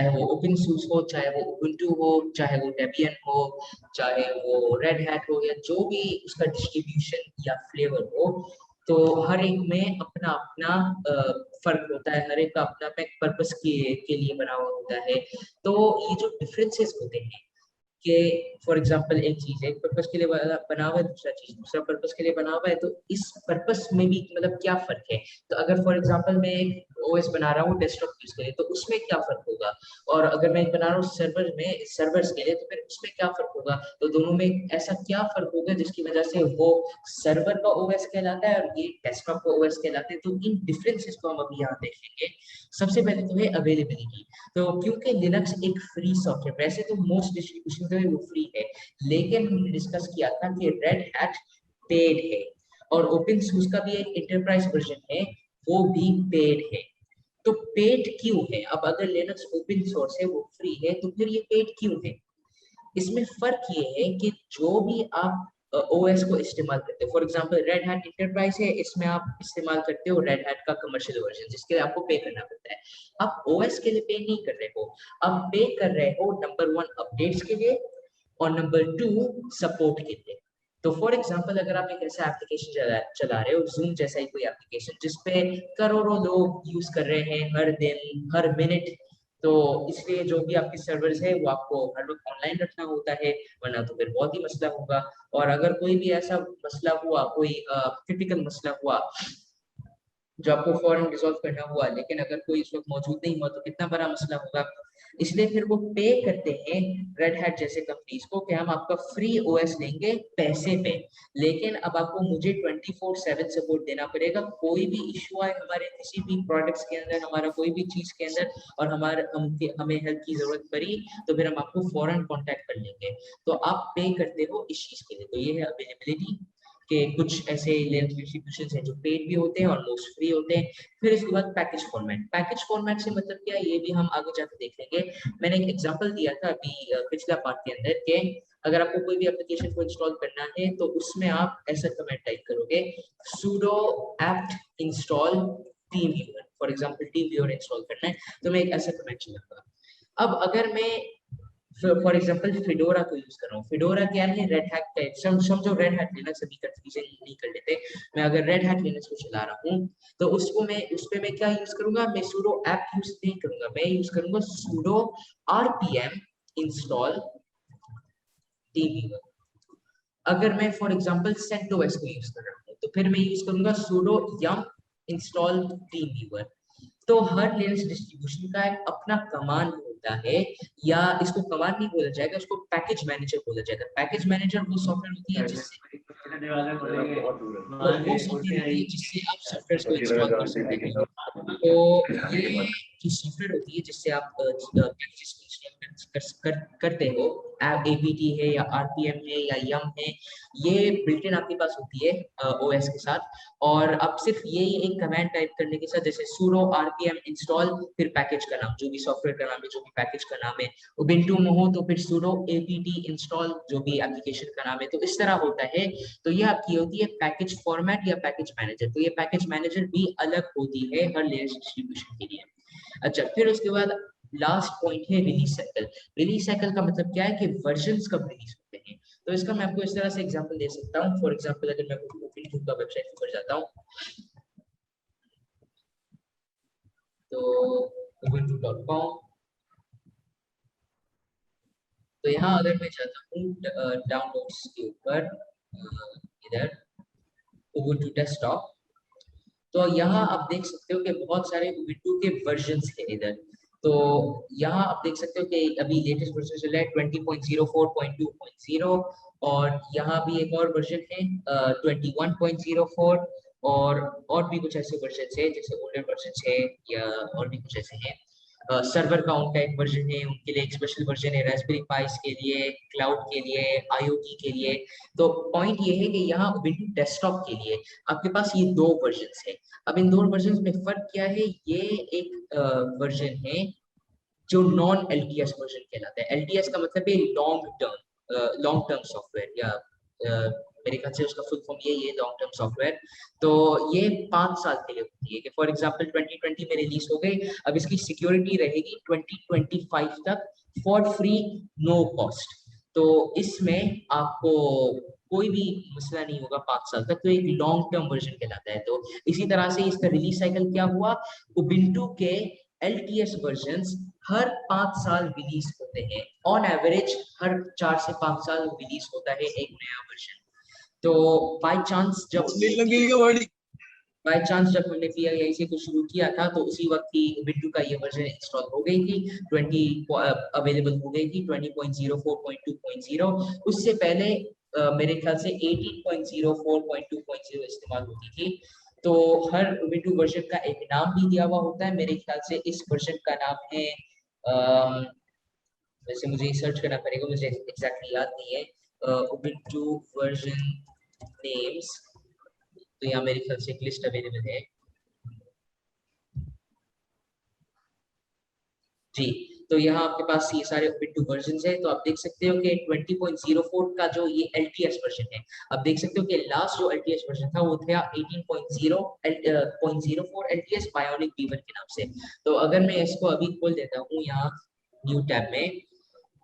वो ओपन सोर्स हो, चाहे वो उबुंटू हो, चाहे वो डेबियन हो, चाहे वो रेड हैट हो, या जो भी उसका डिस्ट्रीब्यूशन या फ्लेवर हो, तो हर एक में अपना अपना फर्क होता है, हर एक का अपना अपना पर्पस के लिए बना हुआ होता है। तो ये जो डिफरेंसेस होते हैं कि फॉर एग्जांपल एक चीज है, एक पर्पस के लिए बना हुआ है, दूसरा चीज दूसरा पर्पस के लिए बना हुआ है, तो इस पर्पस में भी मतलब क्या फर्क है? तो अगर फॉर एग्जांपल मैं एक ओएस बना रहा हूँ डेस्कटॉप यूज के लिए, तो उसमें क्या फर्क होगा? और अगर मैं एक बना रहा हूँ सर्वर्स के लिए, तो फिर उसमें क्या फर्क होगा? तो दोनों में ऐसा क्या फर्क होगा जिसकी वजह से वो सर्वर का ओएस कहलाता है और ये डेस्कटॉप का ओएस कहलाते हैं? तो इन डिफरेंसेस को हम अभी यहाँ देखेंगे। सबसे पहले तो है अवेलेबिलिटी। तो क्योंकि लिनक्स एक फ्री सॉफ्टवेयर, वैसे तो मोस्ट डिस्ट्रीब्यूशन जो है वो फ्री है, लेकिन हमने डिस्कस किया था कि रेड हैट पेड है, और ओपन सोर्स का भी एक एंटरप्राइज वर्जन है, वो भी पेड है। तो पेड क्यों है? अब अगर लिनक्स ओपन सोर्स है, वो फ्री है, तो फिर ये पेड क्यों है? इसमें फर्क ये है कि जो भी आप ओएस को इस्तेमाल करते हो, for example red hat enterprise है, इसमें आप इस्तेमाल करते हो रेड हैट का कमर्शियल वर्जन, जिसके लिए आपको पे करना पड़ता है। आप ओएस के लिए पे नहीं कर रहे हो, आप पे कर रहे हो नंबर 1 अपडेट्स के लिए और नंबर 2 सपोर्ट के लिए। तो फॉर एग्जांपल अगर आप एक ऐसा एप्लीकेशन चला रहे हो, जूम जैसा ही कोई एप्लीकेशन जिसपे करोड़ों लोग यूज कर रहे हैं हर दिन हर मिनट, तो इसलिए जो भी आपके सर्वर्स है वो आपको हर वक्त ऑनलाइन रखना होता है, वरना तो फिर बहुत ही मसला होगा। और अगर कोई भी ऐसा मसला हुआ, कोई क्रिटिकल मसला हुआ जो आपको फौरन रिजॉल्व करना हुआ, लेकिन अगर कोई इस वक्त मौजूद नहीं हुआ तो कितना बड़ा मसला होगा। इसलिए फिर वो पे करते हैं रेड हैट जैसे कंपनीज को कि हम आपका फ्री ओएस लेंगे पैसे पे, लेकिन अब आपको मुझे 24/7 सपोर्ट देना पड़ेगा। कोई भी इशू आए हमारे किसी भी प्रोडक्ट्स के अंदर, हमारा कोई भी चीज के अंदर, और हमें हेल्प की जरूरत पड़ी तो फिर हम आपको फौरन कांटेक्ट कर लेंगे। तो आप पे करते हो इस चीज के लिए। तो ये है अवेलेबिलिटी के कुछ ऐसे लेंथ डिस्ट्रीब्यूशन है जो पेड भी होते हैं और मोस्ट फ्री होते हैं। फिर इसके बाद पैकेज फॉर्मेट। पैकेज फॉर्मेट से मतलब क्या है ये भी हम आगे जाकर देख लेंगे। मैंने एक एग्जांपल दिया था अभी पिछला पार्ट के अंदर के अगर आपको कोई भी एप्लीकेशन को इंस्टॉल करना है तो उसमें आप ऐसा कमेंट टाइप करोगे sudo apt install TeamViewer। For example TeamViewer install करना है तो मैं एक ऐसा कमेंट चलाऊंगा। अब अगर मैं फॉर एग्जांपल फिडोरा को यूज कर रहा हूँ, फिडोरा क्या है, रेड हैट का समझो रेड हैट लिनक्स, अभी कंफ्यूजन नहीं कर लेते। मैं अगर रेड हैट लिनक्स को चला रहा हूँ तो उसको मैं उस पे मैं क्या यूज करूंगा, मैं sudo apt यूज नहीं करूंगा, मैं यूज करूंगा sudo rpm install TeamViewer। अगर मैं फॉर एग्जांपल CentOS को यूज कर रहा हूँ तो फिर मैं यूज करूंगा sudo yum install TeamViewer। तो हर लिनक्स डिस्ट्रीब्यूशन का एक अपना कमांड होता है, या इसको कमांड नहीं बोला जाएगा, इसको पैकेज मैनेजर बोला जाएगा। पैकेज मैनेजर वो सॉफ्टवेयर होती है जिससे आप सॉफ्टवेयर को इंस्टॉल कर सकते हैं। तो ये जो सॉफ्टवेयर होती है जिससे आप पैकेजेस को इंस्टॉल करते हो, APT है या RPM है या यम है, ये बिल्ट इन आपके पास होती है OS के साथ। और अब सिर्फ ये एक कमांड टाइप करने के साथ, जैसे sudo rpm install फिर पैकेज का नाम, जो भी सॉफ्टवेयर का नाम है, जो भी पैकेज का नाम है, उबुंटू में हो तो फिर sudo apt install जो भी एप्लीकेशन का नाम है, तो इस तरह होता है। तो ये आपकी होती है पैकेज फॉर्मेट या पैकेज मैनेजर। तो ये पैकेज मैनेजर भी अलग होती है हर लिनक्स डिस्ट्रीब्यूशन के लिए। अच्छा, फिर उसके बाद लास्ट पॉइंट है रिलीज साइकिल। रिलीज साइकिल का मतलब क्या है कि वर्जन्स कब रिलीज होते हैं। तो इसका मैं आपको इस तरह से एग्जांपल दे सकता हूं। फॉर एग्जांपल अगर मैं उबुंटू का वेबसाइट पर जाता हूं तो ubuntu.com, तो यहाँ अगर मैं जाता हूँ डाउनलोड्स के ऊपर इधर उबुंटू डेस्कटॉप, तो यहाँ आप देख सकते हो कि बहुत सारे उबुंटू के वर्जन्स हैं इधर। तो यहाँ आप देख सकते हो कि अभी लेटेस्ट वर्जन चल रहा है 20.04.2.0, और यहाँ भी एक और वर्जन है 21.04, और भी कुछ ऐसे वर्जन है जैसे ओल्डर वर्जन है या और भी कुछ ऐसे हैं। सर्वर का उनका एक वर्जन है, उनके लिए एक स्पेशल वर्जन है रास्पबेरी पाइस के लिए, क्लाउड के लिए, IoT के लिए। तो पॉइंट ये है कि यहाँ उबुंटू डेस्कटॉप के लिए आपके पास ये दो वर्जन्स है। अब इन दो वर्जन्स में फर्क क्या है, ये एक वर्जन है जो नॉन LTS वर्जन कहलाता है। LTS का मतलब है लॉन्ग टर्म सॉफ्टवेयर, या मेरे ख्याल से उसका फुल फॉर्म ये लॉन्ग टर्म सॉफ्टवेयर। तो ये 5 साल के लिए होती है कि फॉर एग्जांपल 2020 में रिलीज हो गई, अब इसकी सिक्योरिटी रहेगी 2025 तक फॉर फ्री नो कॉस्ट। तो इसमें आपको कोई भी मसला नहीं होगा 5 साल तक। तो एक लॉन्ग टर्म वर्जन कहलाता है। तो इसी तरह से इसका रिलीज साइकिल क्या हुआ, उबुंटू के LTS वर्जन्स हर 5 साल रिलीज होते हैं। ऑन एवरेज हर 4 से 5 साल रिलीज होता है एक नया वर्जन। तो बाय चांस जब हमने PII से कुछ शुरू किया था तो उसी वक्त ही उबुंटू का ये वर्जन इंस्टॉल हो गई थी, 20 अवेलेबल हो गई थी 20.04.2.0। उससे पहले मेरे ख्याल से 18.04.2.0 इस्तेमाल होती थी। तो हर उबुंटू वर्जन का एक नाम भी दिया हुआ होता है। मेरे ख्याल से इस वर्जन का नाम है वैसे मुझे सर्च करना पड़ेगा, मुझे एग्जैक्टली याद नहीं है उबुंटू वर्जन नेम्स। तो यहाँ मेरे ख्याल से एक लिस्ट अवेलेबल है जी। तो यहाँ आपके पास ये सारे उबुंटू वर्जन्स है। तो आप देख सकते हो कि 20.04 का जो ये LTS वर्जन है, आप देख सकते हो कि लास्ट जो LTS वर्जन था वो था 18.0.04 LTS बायोनिक बीवर के नाम से। तो अगर मैं इसको अभी खोल देता हूँ यहाँ न्यू टैब में,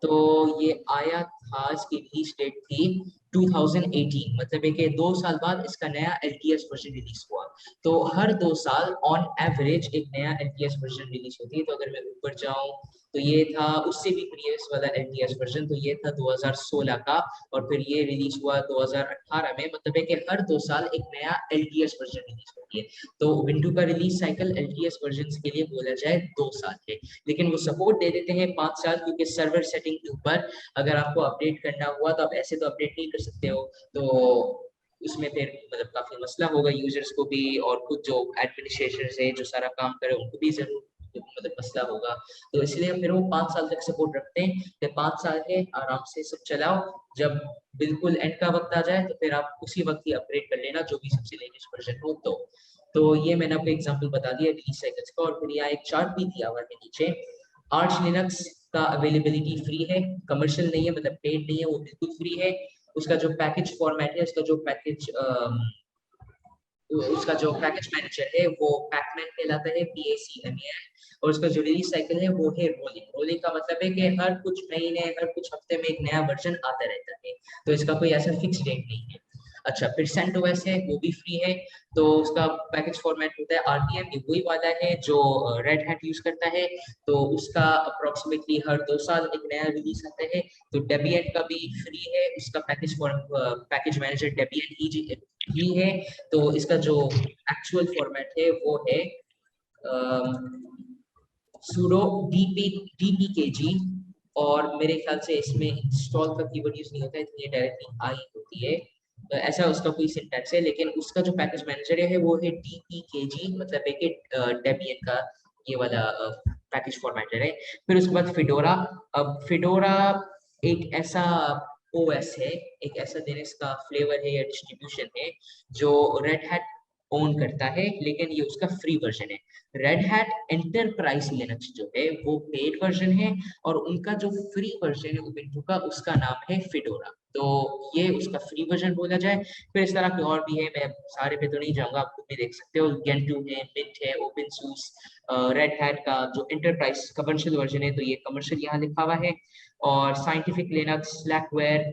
तो ये आया था, इसकी रिलीज डेट थी 2018, मतलब है कि 2 साल बाद इसका नया LTS वर्जन रिलीज हुआ। तो हर 2 साल ऑन एवरेज एक नया LTS वर्जन रिलीज होती है। तो अगर मैं ऊपर जाऊं तो ये था उससे भी प्रीवियस वाला LTS वर्जन, तो ये था 2016 का, और फिर ये रिलीज हुआ 2018 में। मतलब है कि हर 2 साल एक नया LTS वर्जन रिलीज होती है। तो विंडो का रिलीज साइकिल LTS वर्जन के लिए बोला जाए 2 साल है, लेकिन वो सपोर्ट दे देते हैं 5 साल, क्योंकि सर्वर सेटिंग के ऊपर अगर आपको अपडेट करना हुआ तो आप ऐसे तो अपडेट नहीं कर सकते हो, तो उसमें फिर मतलब काफी मसला होगा यूजर्स को भी, और खुद जो एडमिनिस्ट्रेशन है जो सारा काम करे उनको भी जरूर मतलब मसला होगा। तो इसलिए फिर वो 5 साल तक सपोर्ट रखते हैं कि 5 साल है आराम से सब चलाओ, जब बिल्कुल एंड का वक्त आ जाए तो फिर आप उसी वक्त ही अपग्रेड कर लेना जो भी सबसे लेटेस्ट वर्जन हो। तो ये मैंने आपको एग्जांपल बता दिया रिलीज साइकिल्स का। और फिर यहाँ एक चार्ट भी दिया हुआ है नीचे। आर्च लिनक्स का अवेलेबिलिटी फ्री है, कमर्शियल नहीं है, मतलब पेड नहीं है, वो बिल्कुल फ्री है। उसका जो पैकेज फॉर्मेट है, उसका जो पैकेज मैनेजर है वो पैकमैन कहलाता है, PACMAN। और उसका जो रिलीज साइकिल है वो है रोलिंग। रोलिंग का मतलब है कि हर कुछ महीने हर कुछ हफ्ते में एक नया वर्जन आता रहता है, तो इसका कोई ऐसा फिक्स डेट नहीं है। अच्छा, फिर CentOS है, वो भी फ्री है। तो उसका पैकेज फॉर्मेट होता है RPM, ये वही वाला है जो रेड हैट यूज करता है। तो उसका अप्रोक्सीमेटली हर 2 साल एक नया रिलीज आता है। तो डेबियन का भी फ्री है, उसका पैकेज मैनेजर डेबियन ही है। तो इसका जो एक्चुअल फॉर्मेट है वो है sudo dpkg, और मेरे ख्याल से इसमें इंस्टॉल का कीवर्ड यूज नहीं होता है, ये डायरेक्टली आई होती है। तो ऐसा उसका कोई सिंटैक्स है, लेकिन उसका जो पैकेज मैनेजर है वो है dpkg, मतलब है कि डेबियन का ये वाला पैकेज फॉर्मेटर है। फिर उसके बाद फिडोरा। अब फिडोरा एक ऐसा OS है, एक ऐसा लिनक्स का फ्लेवर है या डिस्ट्रीब्यूशन है जो रेड हैट ओन करता है, लेकिन ये उसका फ्री वर्जन है। रेड हैट एंटरप्राइज लिनक्स जो है वो पेड वर्जन है, और उनका जो फ्री वर्जन है उबुंटू का, उसका नाम है फिडोरा। तो ये उसका फ्री वर्जन बोला जाए। फिर इस तरह के और भी है, मैं सारे पे तो नहीं जाऊंगा, आप खुद भी देख सकते हो। गेंटू है, मिंट है, ओपनसूस। रेड हैट का जो एंटरप्राइज कमर्शियल वर्जन है, तो ये कमर्शियल यहाँ लिखा हुआ है। और साइंटिफिक लिनक्स, स्लैकवेयर,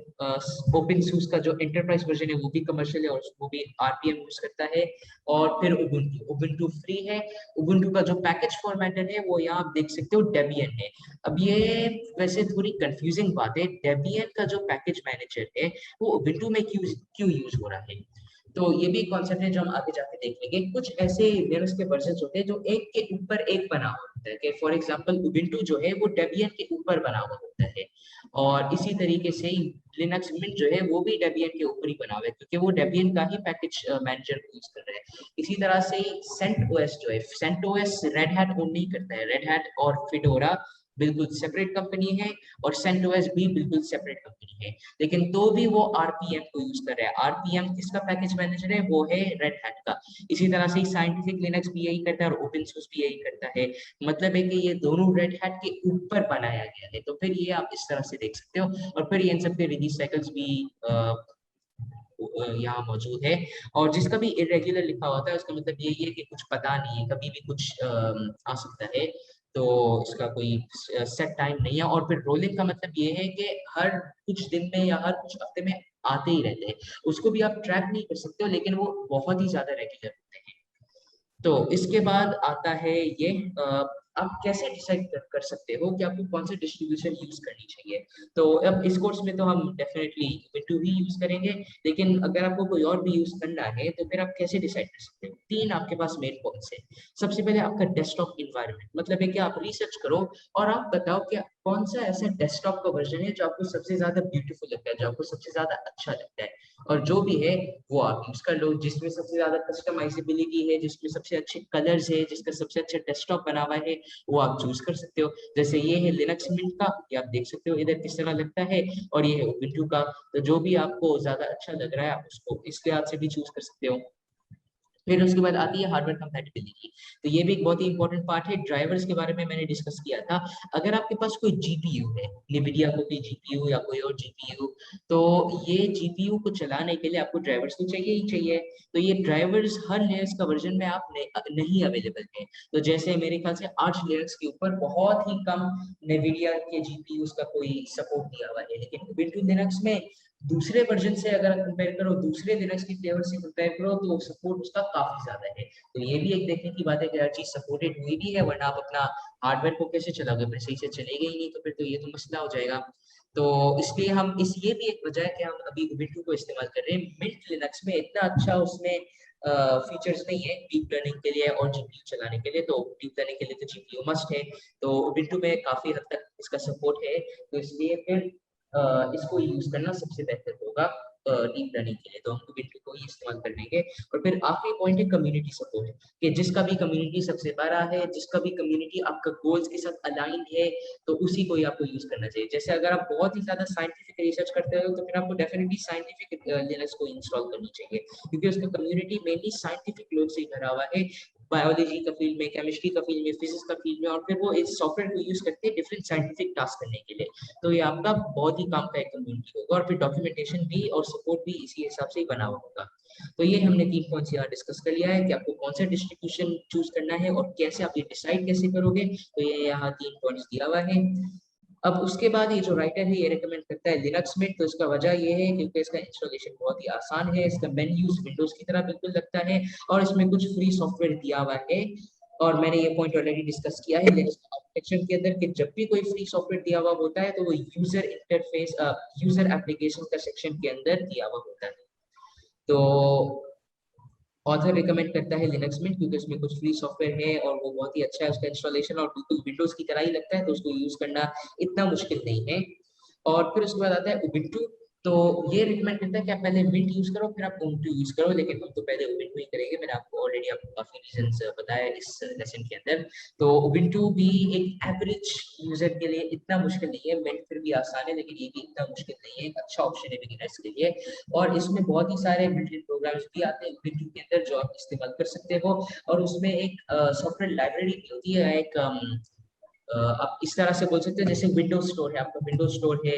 ओपनसूस का जो एंटरप्राइज वर्जन है वो भी कमर्शियल है, और वो भी RPM यूज करता है। और फिर उबुंटू फ्री है। उबुंटू का जो पैकेज फॉर्मेटर है वो यहाँ आप देख सकते हो डेबियन है। अब ये वैसे थोड़ी कंफ्यूजिंग बात है, डेबियन का जो पैकेज मैनेजर है वो उबुंटू में क्यों यूज हो रहा है। तो ये भी कॉन्सेप्ट है जो हम आगे जाके देख लेंगे। कुछ ऐसे लिनक्स के वर्जन होते हैं जो एक के ऊपर एक बना हुआ होता है, कि फॉर एग्जांपल उबुंटू जो है वो डेबियन के ऊपर बना हुआ होता है। और इसी तरीके से ही लिनक्स मिंट जो है वो भी डेबियन के ऊपर ही बना हुआ है, क्योंकि वो डेबियन का ही पैकेज मैनेजर यूज कर रहे हैं। इसी तरह से CentOS जो है, CentOS रेड हैट ओन नहीं करता है। रेड हैट और फिडोरा बिल्कुल सेपरेट कंपनी है, और CentOS भी बिल्कुल सेपरेट कंपनी है, लेकिन तो भी वो RPM को यूज कर रहा है। RPM किसका पैकेज मैनेजर है, वो है रेड हैट का। इसी तरह से साइंटिफिक लिनक्स भी यही करता है, और ओपन सोर्स भी यही करता है। मतलब है कि ये दोनों रेड हैट के ऊपर बनाया गया है। तो फिर ये आप इस तरह से देख सकते हो। और फिर ये इन सबके रिलीज साइकिल्स भी यहाँ मौजूद है। और जिसका भी इरेगुलर लिखा होता है उसका मतलब यही है कि कुछ पता नहीं है, कभी भी कुछ आ सकता है। तो इसका कोई सेट टाइम नहीं है। और फिर रोलिंग का मतलब ये है कि हर कुछ दिन में या हर कुछ हफ्ते में आते ही रहते हैं। उसको भी आप ट्रैक नहीं कर सकते हो, लेकिन वो बहुत ही ज्यादा रेगुलर होते हैं। तो इसके बाद आता है ये आप कैसे डिसाइड कर सकते हो कि आपको कौन सा डिस्ट्रीब्यूशन यूज करनी चाहिए। तो अब इस कोर्स में तो हम डेफिनेटली उबुंटू ही यूज करेंगे, लेकिन अगर आपको कोई और भी यूज करना है तो फिर आप कैसे डिसाइड कर सकते हो। 3 आपके पास मेन पॉइंट्स है। सबसे पहले आपका डेस्कटॉप इन्वायरमेंट, मतलब है कि आप रिसर्च करो और आप बताओ कि कौन सा ऐसा डेस्कटॉप का वर्जन है जो आपको सबसे ज्यादा ब्यूटीफुल लगता है, जो आपको सबसे ज्यादा अच्छा लगता है। और जो भी है वो आप यूज कर लो, जिसमें सबसे ज्यादा कस्टमाइजेबिलिटी है, जिसमें सबसे अच्छे कलर्स है, जिसका सबसे अच्छा डेस्कटॉप बना हुआ है, वो आप चूज कर सकते हो। जैसे ये है लिनक्स मिंट का, ये आप देख सकते हो इधर किस तरह लगता है, और ये है उबुंटू का। तो जो भी आपको ज्यादा अच्छा लग रहा है आप उसको इस लिहाज से भी चूज कर सकते हो। फिर उसके बाद आती है हार्डवेयर कंपैटिबिलिटी। तो ये भी एक बहुत ही इंपॉर्टेंट पार्ट है। ड्राइवर्स के बारे में मैंने डिस्कस किया था। अगर आपके पास कोई जीपीयू है, NVIDIA को कोई जीपीयू या कोई और जीपीयू, तो ये जीपीयू को चलाने के लिए आपको ड्राइवर्स तो चाहिए ही चाहिए। तो ये ड्राइवर्स हर लिनक्स का वर्जन में आप नहीं अवेलेबल है। तो जैसे मेरे ख्याल से आर्च लिनक्स के ऊपर बहुत ही कम NVIDIA के जीपीयू का कोई सपोर्ट दिया हुआ है, लेकिन उबुंटू लिनक्स में दूसरे वर्जन से अगर कंपेयर करो, दूसरे लिनक्स की फ्लेवर से कंपेयर करो, तो सपोर्ट उसका काफी ज्यादा है। तो ये भी एक देखने की बात है कि हर चीज सपोर्टेड हुई भी है, वरना आप अपना हार्डवेयर को कैसे चलाओगे, फिर सही से चलेगा ही नहीं, तो फिर तो ये तो मसला हो जाएगा। तो इसलिए हम इस ये भी एक वजह है कि हम अभी उबुंटू को इस्तेमाल कर रहे हैं। मिंट लिनक्स में इतना अच्छा उसमें फीचर्स नहीं है डीप लर्निंग के लिए और जीपीयू चलाने के लिए। तो डीप लर्निंग के लिए तो जीपीयू मस्ट है, तो उबुंटू में काफी हद तक इसका सपोर्ट है। तो इसलिए फिर इसको यूज करना सबसे बेहतर होगा डीप लर्निंग के लिए। तो हम उबुंटू को ही इस्तेमाल कर लेंगे। और फिर आखिरी पॉइंट है कम्युनिटी सपोर्ट, कि जिसका भी कम्युनिटी सबसे बड़ा है, जिसका भी कम्युनिटी आपका गोल्स के साथ अलाइंड है, तो उसी को ही आपको यूज करना चाहिए। जैसे अगर आप बहुत ही ज्यादा साइंटिफिक रिसर्च करते हो, तो फिर आपको डेफिनेटली साइंटिफिक लिनक्स को इंस्टॉल करनी चाहिए, क्योंकि उसका कम्युनिटी मेनली साइंटिफिक लोग से ही भरा हुआ है, बायोलॉजी का फील्ड में, केमिस्ट्री का फील्ड में, फिजिक्स का फील्ड में, और फिर वो इस सॉफ्टवेयर को यूज करते हैं डिफरेंट साइंटिफिक टास्क करने के लिए। तो ये आपका बहुत ही काम का एक कम्युनिटी होगा, और फिर डॉक्यूमेंटेशन भी और सपोर्ट भी इसी हिसाब से ही बना हुआ होगा। तो ये हमने 3 पॉइंट्स यहाँ डिस्कस कर लिया है कि आपको कौन सा डिस्ट्रीब्यूशन चूज करना है और कैसे आप ये डिसाइड कैसे करोगे। तो ये यहाँ 3 पॉइंट्स दिया हुआ है। अब उसके बाद ये जो राइटर है ये रेकमेंड करता है लिनक्स में, तो इसका वजह ये है क्योंकि इसका इंस्टॉलेशन बहुत ही आसान है, इसका मेन यूज विंडोज की तरह बिल्कुल लगता है, और इसमें कुछ फ्री सॉफ्टवेयर दिया हुआ है। और मैंने ये पॉइंट ऑलरेडी डिस्कस किया है लिनक्स आर्किटेक्चर के अंदर कि जब भी कोई फ्री सॉफ्टवेयर दिया हुआ होता है, तो वो यूजर इंटरफेस यूजर एप्लीकेशन का सेक्शन के अंदर दिया हुआ होता है। तो ऑथर रिकमेंड करता है लिनक्स में, क्योंकि उसमें कुछ फ्री सॉफ्टवेयर है और वो बहुत ही अच्छा है उसका इंस्टॉलेशन, और बिल्कुल विंडोज की तरह ही लगता है, तो उसको यूज करना इतना मुश्किल नहीं है। और फिर उसके बाद आता है उबुंटू। तो ये रिकमेंड करता है कि आप पहले मिंट यूज करो, फिर आप उबुंटू यूज करो, लेकिन हम तो पहले उबुंटू ही करेंगे। मैंने आपको ऑलरेडी आपको काफी रीजंस बताया इस लेसन के अंदर। तो उबुंटू भी एक एवरेज यूजर के लिए इतना मुश्किल नहीं है, मिंट फिर भी आसान है, लेकिन ये भी इतना मुश्किल नहीं है, एक अच्छा ऑप्शन है बिगिनर्स के लिए। और इसमें बहुत ही सारे बिल्ट-इन प्रोग्राम्स भी आते हैं उबुंटू के अंदर जो आप इस्तेमाल कर सकते हो। और उसमें एक सॉफ्टवेयर लाइब्रेरी भी होती है, एक आप इस तरह से बोल सकते हो जैसे विंडोज स्टोर है, आपका विंडोज स्टोर है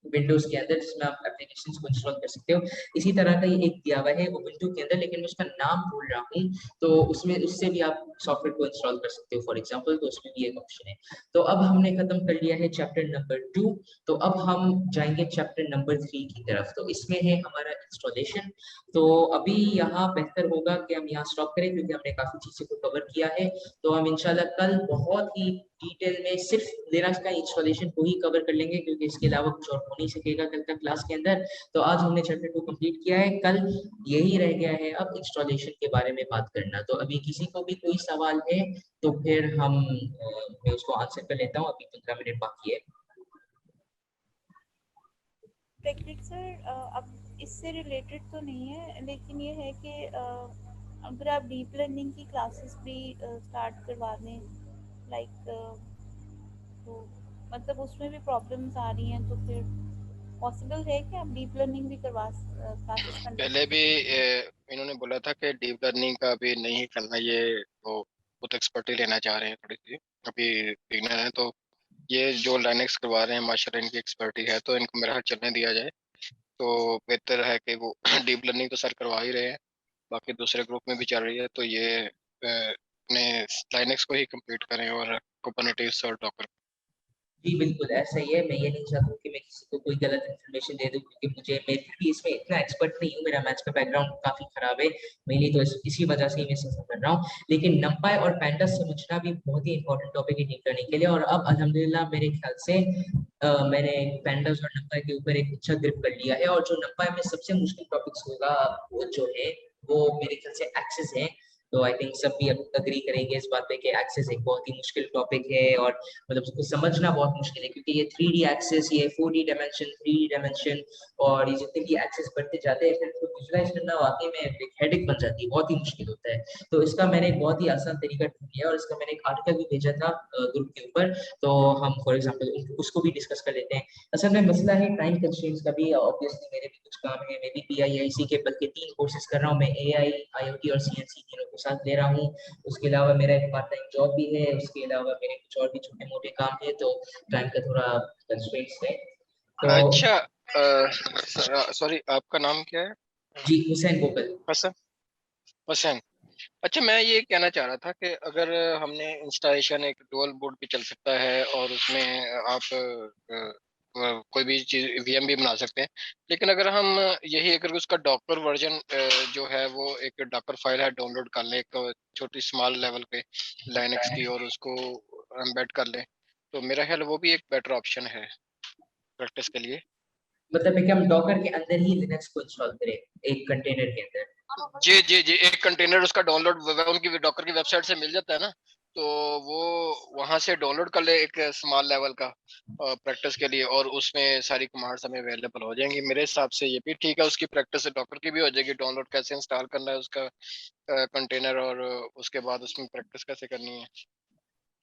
विंडोज के अंदर, जिसमें आप एप्लीकेशंस को इंस्टॉल कर सकते हो। इसी तरह का ये एक दिया हुआ है उबुंटू के अंदर, लेकिन मैं उसका नाम भूल रहा हूँ। तो उसमें उससे भी आप सॉफ्टवेयर को इंस्टॉल कर सकते हो फॉर एग्जांपल, तो उसमें भी एक ऑप्शन है। तो अब हमने खत्म कर लिया है चैप्टर नंबर 2। तो अब हम जाएंगे चैप्टर नंबर 3 की तरफ। तो इसमें है हमारा इंस्टॉलेशन। तो अभी यहाँ बेहतर होगा कि हम यहाँ स्टॉप करें, क्योंकि हमने काफी चीजों को कवर किया है। तो हम इंशाल्लाह कल बहुत ही डिटेल में सिर्फ लिनक्स का इंस्टॉलेशन को ही कवर कर लेंगे, क्योंकि इसके अलावा कुछ और हो नहीं सकेगा कल तक क्लास के अंदर। तो आज हमने चैप्टर 2 कंप्लीट किया है, कल यही रह गया है अब इंस्टॉलेशन के बारे में बात करना। तो अभी किसी को भी कोई सवाल है तो फिर मैं उसको आंसर कर लेता हूँ। अभी 15 मिनट बाकी है। टेक्निक सर, अब इससे रिलेटेड तो नहीं है, लेकिन ये है कि अगर आप डीप लर्निंग की क्लासेस भी स्टार्ट करवा दें, लाइक तो मतलब उसमें भी प्रॉब्लम्स आ रही हैं, तो फिर पॉसिबल है कि आप डीप लर्निंग भी क्लासेस कंडक्ट पहले भी इन्होंने बोला था कि डीप लर्निंग का अभी नहीं करना, ये तो खुद एक्सपर्टी लेना चाह रहे हैं थोड़ी सी, अभी बिगनर है। तो ये जो लाइनेक्स करवा रहे हैं माशाल्लाह इनकी एक्सपर्टी है, तो इनको मेरा हाथ चलने दिया जाए तो बेहतर है कि वो डीप लर्निंग तो सर करवा ही रहे हैं, बाकी दूसरे ग्रुप में भी चल रही है, तो ये अपने लाइनेक्स को ही कंप्लीट करें और कुबरनेटिस और डॉकर। जी बिल्कुल ऐसा ही है। मैं ये नहीं चाहता कि मैं किसी को कोई गलत इन्फॉर्मेशन दे दूं, क्योंकि मैं फिर भी इसमें इतना एक्सपर्ट नहीं हूँ, मेरा मैथ्स का बैकग्राउंड काफी खराब है, मेनली तो इसी वजह से ही मैं सफर कर रहा हूँ। लेकिन नंपाई और पैंडास समझना भी बहुत ही इंपॉर्टेंट टॉपिक है डीप लर्निंग के लिए। और अब अल्हम्दुलिल्लाह मेरे ख्याल से मैंने पैंडास और नंपाई के ऊपर एक अच्छा ग्रिप कर लिया है। और जो नंपाई में सबसे मुश्किल टॉपिक्स होगा वो जो है वो मेरे ख्याल से एक्सेस है। तो आई थिंक सब भी अग्री करेंगे इस बात पे कि एक्सेस एक बहुत ही मुश्किल टॉपिक है, और मतलब उसको समझना बहुत मुश्किल है, क्योंकि ये 3D एक्सेस, ये 4D डायमेंशन, 3D डायमेंशन, और ये जितने भी एक्सेस बढ़ते जाते हैं फिर तो विजुलाइज करना वाकई में एक हेडेक बन जाती है, बहुत ही मुश्किल होता है। तो इसका मैंने एक बहुत ही आसान तरीका ढूंढ लिया, और इसका मैंने एक आर्टिकल भी भेजा था ग्रुप के ऊपर। तो हम फॉर एग्जाम्पल उसको भी डिस्कस कर लेते हैं। असल में मसला है टाइम कंस्ट्रेंट्स का भी, ऑब्वियसली मेरे भी कुछ काम है, मैं भी PIIC के बल्कि 3 कोर्सेज कर रहा हूँ मैं, AI, IoT और CNC तीनों को साथ ले रहा हूँ। उसके अलावा मेरा एक पार्ट टाइम जॉब भी है, उसके अलावा मेरे कुछ और भी छोटे मोटे काम है, तो टाइम का थोड़ा कंस्ट्रेंट्स है। तो अच्छा सॉरी, आपका नाम क्या है? जी हुसैन गोकल। हसन। हसन, अच्छा मैं ये कहना चाह रहा था कि अगर हमने इंस्टॉलेशन एक डुअल बोर्ड भी चल सकता है और उसमें आप कोई भी चीज वीएम भी बना सकते हैं। लेकिन अगर हम यही अगर उसका डॉकर वर्जन जो है वो एक डॉकर फाइल है डाउनलोड कर लें एक छोटी स्मॉल लेवल पे लाइनक्स की और उसको एम्बेड कर लें, तो मेरा ख्याल वो भी एक बेटर ऑप्शन है प्रैक्टिस के लिए। मतलब है कि हम डॉकर के अंदर ही लिनक्स को इंस्टॉल करें एक कंटेनर के अंदर। जी जी जी, एक कंटेनर उसका डाउनलोड उनकी डॉकर की वेबसाइट से मिल जाता है ना, तो वो वहां से डाउनलोड कर ले एक स्मॉल लेवल का प्रैक्टिस के लिए, और उसमें सारी कमांड्स हमें अवेलेबल हो जाएंगी। मेरे हिसाब से ये भी ठीक है, उसकी प्रैक्टिस डॉकर की भी हो जाएगी, डाउनलोड कैसे इंस्टॉल करना है उसका कंटेनर, और उसके बाद उसमें प्रैक्टिस कैसे करनी है।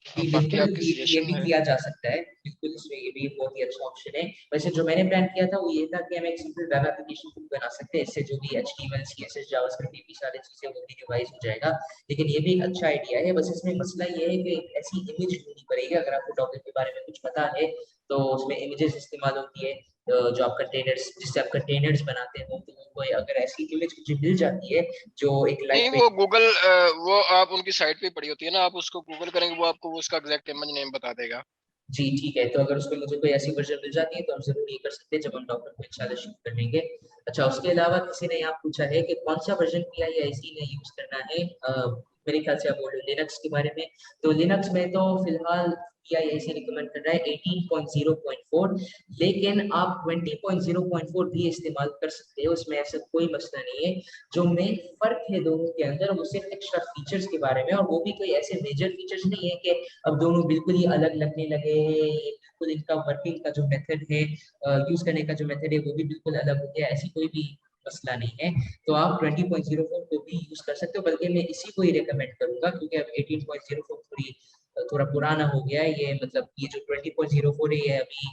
जी बाकी बिल्कुल, आपकी ये सजेशन भी है। किया जा सकता है बिल्कुल, इसमें ये भी बहुत ही अच्छा ऑप्शन है। वैसे जो मैंने प्लान किया था वो ये था कि हम एक सिंपल वेब एप्लीकेशन खुद बना सकते हैं, इससे जो भी HTML CSS जावास्क्रिप्ट ये सारी चीजें वो भी रिवाइज हो जाएगा। लेकिन ये भी एक अच्छा आइडिया है, बस इसमें मसला ये है कि एक ऐसी इमेज ढूंढनी पड़ेगी। अगर आपको डॉकर के बारे में कुछ पता है तो उसमें इमेजेस इस्तेमाल होती है, जो आप कंटेनर्स जिससे आप कंटेनर्स बनाते हो, तो कोई अगर ऐसी इमेज मुझे मिल जाती है जो एक नहीं, लाइट वो वेट। गूगल वो आप उनकी साइट पे पड़ी होती है ना, आप उसको गूगल करेंगे वो आपको उसका एग्जैक्ट इमेज नेम बता देगा। जी ठीक है, तो अगर उसमें मुझे कोई ऐसी वर्जन मिल जाती है तो हम जरूर ये कर सकते हैं जब हम डॉक्टर को इंशाल्लाह शुरू कर लेंगे। अच्छा, उसके अलावा किसी ने यहाँ पूछा है कि कौन सा वर्जन PIIC में यूज करना है। मेरे ख्याल से आप बोल रहे हो लिनक्स के बारे में। तो लिनक्स में तो फिलहाल PIIC रिकमेंड कर रहा है 18.0.4, लेकिन आप 20.0.4 भी इस्तेमाल कर सकते हो, उसमें ऐसा कोई मसला नहीं है। जो मेन फर्क है दोनों के अंदर वो सिर्फ एक्स्ट्रा फीचर्स के बारे में, और वो भी कोई ऐसे मेजर फीचर्स नहीं है कि अब दोनों बिल्कुल ही अलग लगने लगे हैं। ये बिल्कुल इनका वर्किंग का जो मेथड है, यूज करने का जो मेथड है वो भी बिल्कुल अलग हो गया, ऐसी कोई भी मसला नहीं है। तो आप 20.04 को भी यूज कर सकते हो, बल्कि मैं इसी को ही रिकमेंड करूंगा, क्योंकि अब 18.04 थोड़ी थोड़ा पुराना हो गया है। ये मतलब ये जो 20.04 है ये अभी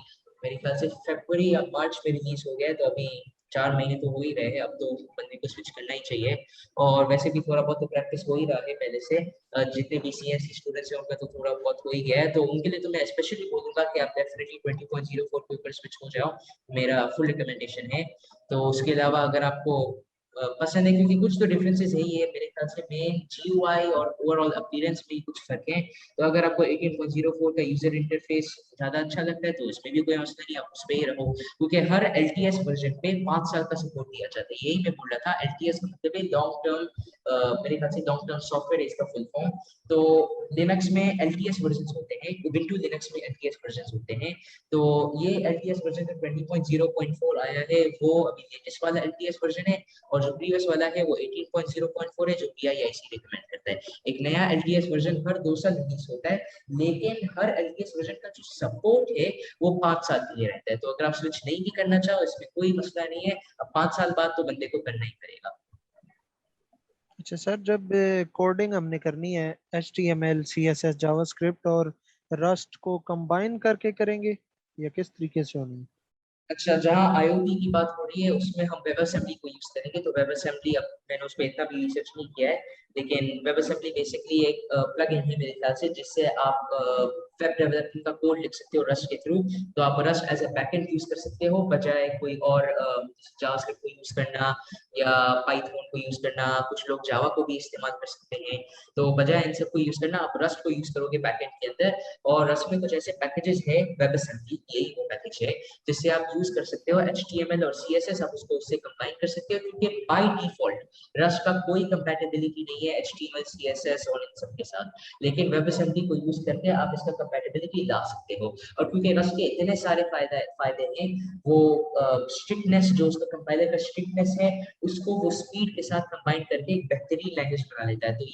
मेरे ख्याल से फरवरी या मार्च में रिलीज हो गया है, तो अभी 4 महीने तो हो ही रहे हैं, अब तो बंदे को स्विच करना ही चाहिए। और वैसे भी थोड़ा बहुत तो प्रैक्टिस हो ही रहा है पहले से, जितने भी CNC स्टूडेंट्स हैं उनका तो थोड़ा बहुत हो ही गया है, तो उनके लिए तो मैं स्पेशली बोलूंगा कि आप डेफिनेटली 20.04 के ऊपर स्विच हो जाओ, मेरा फुल रिकमेंडेशन है। तो उसके अलावा अगर आपको पसंद है, क्योंकि कुछ तो डिफरेंसेस है ही है मेरे ख्याल से, मेन GUI और ओवरऑल अपीयरेंस में कुछ फर्क है। तो अगर आपको 18.04 का यूजर इंटरफेस ज्यादा अच्छा लगता है तो इसमें भी कोई मसला नहीं, आप उस पे ही रहो, क्योंकि हर LTS वर्जन पे 5 साल का सपोर्ट दिया जाता है। यही मैं बोल रहा था, LTS का मतलब है लॉन्ग टर्म, मेरे ख्याल से लॉन्ग टर्म सॉफ्टवेयर है इसका फुल फॉर्म। तो लिनक्स में LTS वर्जन होते हैं, उबुंटू लिनक्स में LTS वर्जन होते हैं। तो ये LTS वर्जन जो 20.0.4 आया है वो अभी लेटेस्ट वाला LTS वर्जन है, और जो प्रीवियस वाला है वो 18.0.4 है, जो PIIC रिकमेंड करता है। एक नया LTS वर्जन हर 2 साल रिलीज होता है, लेकिन हर LTS वर्जन का जो सपोर्ट है वो 5 साल के लिए रहता है। तो अगर आप स्विच नहीं भी करना चाहो इसमें कोई मसला नहीं है, अब 5 साल बाद तो बंदे को करना ही पड़ेगा। अच्छा सर, जब कोडिंग हमने करनी है HTML CSS जावास्क्रिप्ट और रस्ट को कंबाइन करके करेंगे या किस तरीके से होनी है? अच्छा, जहाँ IoT की बात हो रही है उसमें हम वेब असेंबली को यूज करेंगे। तो वेब असेंबली, अब मैंने उस पर इतना भी रिसर्च नहीं किया है, लेकिन वेब असेंबली बेसिकली एक प्लग इन है मेरे ख्याल से, जिससे आप वेब डेवलपमेंट का कोड लिख सकते हो रस्ट के थ्रू। तो आप Rust as a backend use कर सकते हो, बजाय कोई और जावास्क्रिप्ट को यूज करना या पाइथन को यूज करना। कुछ लोग जावा को भी इस्तेमाल कर सकते हैं, तो बजाय इन सबको यूज करना आप रस्ट को यूज करोगे बैकएंड के अंदर। और रस्ट में कुछ ऐसे पैकेजेस है, वेब असेंबली यही वो पैकेज है जिससे आप यूज कर सकते हो HTML और CSS, आप उसको उससे कंबाइन कर सकते हो, क्योंकि बाय डिफॉल्ट रस्ट का कोई कंपैटिबिलिटी नहीं है HTML CSS और इन सब के साथ। लेकिन वेब असेंबली को यूज करके आप इसका कंपैटिबिलिटी ला सकते हो। और क्योंकि रस्ट के इतने सारे फायदे हैं, वो स्ट्रिक्टनेस जो उसका कंपाइलर का स्ट्रिक्टनेस है उसको वो स्पीड के साथ कंबाइन करके एक बेहतरीन लैंग्वेज बना लेता है। तो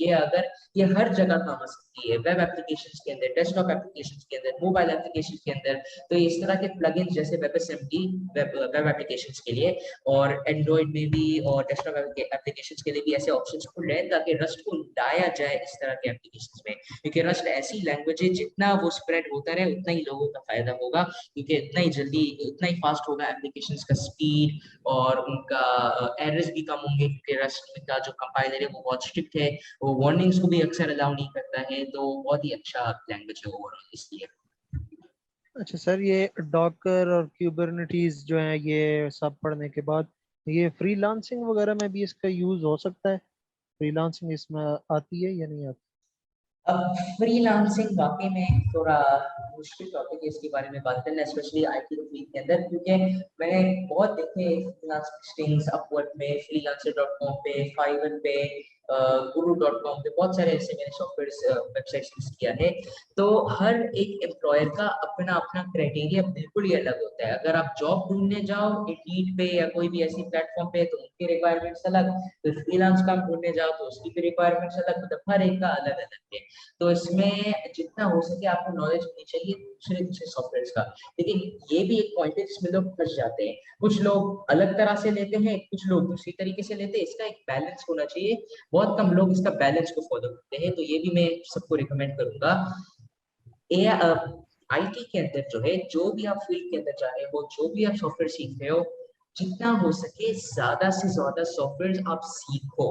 ये हर जगह काम आ सकती है, वेब एप्लीकेशंस के अंदर, डेस्कटॉप एप्लीकेशंस के अंदर, मोबाइल एप्लीकेशन के अंदर। तो इस तरह के प्लगइन जैसे वेब असेंबली वेब एप्लीकेशंस के लिए, और एंड्रॉइड में भी और डेस्कटॉप एप्लीकेशंस के लिए भी ऐसे ऑप्शंस खुल रहे हैं ताकि रस्ट को लाया जाए इस तरह के एप्लीकेशंस में। क्योंकि रस्ट ऐसी लैंग्वेज है, जितना वो स्प्रेड होता रहे उतना ही लोगों का फायदा होगा, क्योंकि इतना ही जल्दी उतना ही फास्ट होगा एप्लीकेशंस का स्पीड, और उनका एरर्स भी कम होंगे, क्योंकि रस्ट का जो कंपाइलर है वो बहुत स्ट्रिक्ट है, वो वार्निंग्स को भी अक्सर अलाउ नहीं करता है। तो बहुत ही अच्छा लैंग्वेज है ओवरऑल इसलिए। अच्छा सर, ये डॉकर और क्यूबरनेटीज जो है ये सब पढ़ने के बाद ये फ्रीलांसिंग वगैरह में भी इसका यूज हो सकता है? फ्रीलांसिंग इसमें आती है या नहीं आती? अब फ्रीलांसिंग वाकई में थोड़ा मुश्किल टॉपिक है इसके बारे में बात करना, स्पेशली आईटी फील्ड के अंदर, क्योंकि मैंने बहुत देखे फ्रीलांस लिस्टिंग्स अपवर्क में, freelancer.com पे, फाइवर पे, guru.com पे, बहुत सारे ऐसे मैंने सॉफ्टवेयर वेबसाइट्स लिस्ट किया है। तो हर एक एम्प्लॉयर का अपना अपना क्राइटेरिया बिल्कुल ही अलग होता है। अगर आप जॉब ढूंढने जाओ इंडीड पे या कोई भी ऐसी प्लेटफॉर्म पे तो उनकी रिक्वायरमेंट्स अलग, फिर फ्रीलांस काम ढूंढने जाओ तो उसकी भी रिक्वायरमेंट्स अलग, मतलब हर एक का अलग अलग है। तो इसमें जितना हो सके आपको नॉलेज होनी चाहिए दूसरे दूसरे सॉफ्टवेयर का। लेकिन ये भी एक पॉइंट है जिसमें लोग फंस जाते हैं, कुछ लोग अलग तरह से लेते हैं, कुछ लोग दूसरी तरीके से लेते हैं। इसका एक बैलेंस होना चाहिए, बहुत कम लोग इसका बैलेंस को फॉलो करते हैं, तो ये भी मैं सबको रिकमेंड करूंगा। आईटी के अंदर जो है, जो भी आप फील्ड के अंदर जा रहे हो, जो भी आप सॉफ्टवेयर सीख रहे हो, जितना हो सके ज्यादा से ज्यादा सॉफ्टवेयर आप सीखो।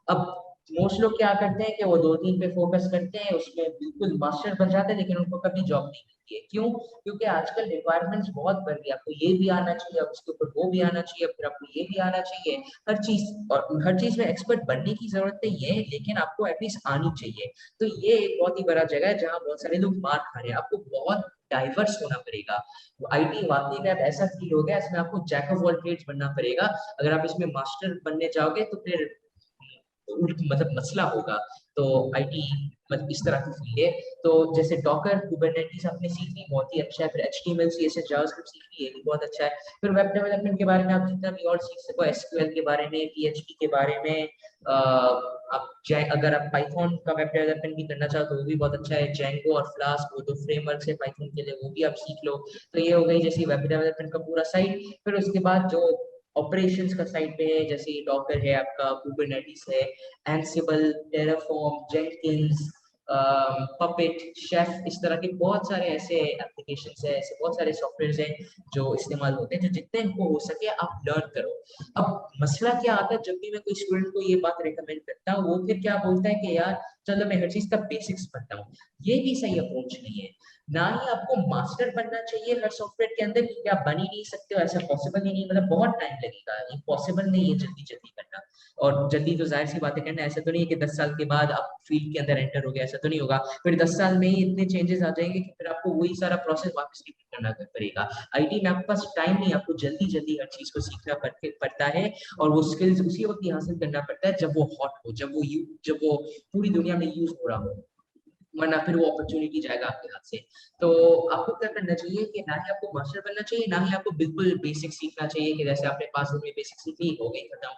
अब मोस्ट लोग क्या करते हैं कि वो 2-3 पे फोकस करते हैं, उसमें बिल्कुल मास्टर बन जाते हैं, लेकिन उनको कभी जॉब नहीं मिलती है। क्यों? क्योंकि आजकल रिक्वायरमेंट्स बहुत बढ़ गई, आपको ये भी आना चाहिए, अब उसके ऊपर वो भी आना चाहिए, फिर आपको ये भी आना चाहिए, हर चीज, और हर चीज में एक्सपर्ट बनने की जरूरत नहीं है, लेकिन आपको एटलीस्ट आनी चाहिए। तो ये एक बहुत ही बड़ा जगह है जहाँ बहुत सारे लोग मार खा रहे हैं। आपको बहुत डाइवर्स होना पड़ेगा। आईटी वाकई में अब ऐसा फील हो गया, इसमें आपको जैक ऑफ ऑल ट्रेड्स बनना पड़ेगा। अगर आप इसमें मास्टर बनने जाओगे तो फिर मतलब मसला होगा। तो आईटी मतलब इस तरह की फील्ड है। तो जैसे डॉकर कुबरनेटिस आपने सीख ली, बहुत ही अच्छा है। फिर एचटीएमएल सीएसएस जावास्क्रिप्ट सीख ली, ये भी बहुत अच्छा है। फिर वेब डेवलपमेंट के बारे में आप जितना भी और सीख सको, एसक्यूएल के बारे में, पीएचपी के बारे में, आप अगर आप पाइथन का वेब डेवलपमेंट भी करना चाहो तो वो भी बहुत अच्छा है। जेंगो और फ्लास्क, वो तो फ्रेमवर्क है पाइथन के लिए, वो भी आप सीख लो। तो ये हो गई जैसे वेब डेवलपमेंट का पूरा साइड। फिर उसके बाद जो ऑपरेशंस का साइड पे है, जैसे डॉकर है आपका, कुबरनेटिस है, Ansible, Terraform, Jenkins, puppet, chef, इस तरह के बहुत सारे ऐसे एप्लीकेशंस है, ऐसे बहुत सारे सॉफ्टवेयर्स हैं जो इस्तेमाल होते हैं, जो जितने को हो सके आप लर्न करो। अब मसला क्या आता है, जब भी मैं कोई स्टूडेंट को ये बात रिकमेंड करता हूँ, वो फिर क्या बोलता है कि यार चलो मैं हर चीज का बेसिक्स पढ़ता हूँ। ये भी सही अप्रोच नहीं है। ना ही आपको मास्टर बनना चाहिए हर सॉफ्टवेयर के अंदर, क्योंकि आप बन ही नहीं सकते हो, ऐसा पॉसिबल ही नहीं, मतलब बहुत टाइम लगेगा, ये पॉसिबल नहीं है जल्दी जल्दी करना। और जल्दी तो जाहिर सी बातें करना, ऐसा तो नहीं है कि 10 साल के बाद आप फील्ड के अंदर एंटर हो गए, ऐसा तो नहीं होगा। फिर 10 साल में ही इतने चेंजेस आ जाएंगे कि फिर आपको वही सारा प्रोसेस वापस रिपीट करना पड़ेगा। आईटी में आपके पास टाइम नहीं, आपको जल्दी जल्दी हर चीज को सीखना पड़ता है, और वो स्किल्स उसी वक्त ही हासिल करना पड़ता है जब वो हॉट हो, जब वो पूरी दुनिया में यूज हो रहा हो, वरना फिर वो अपॉर्चुनिटी जाएगा आपके हाथ से। तो आपको क्या करना चाहिए कि ना ही आपको मास्टर बनना चाहिए, ना ही आपको बिल्कुल बेसिक सीखना चाहिए कि जैसे आपने 5 दिन में बेसिक सीख ली हो गई खत्म।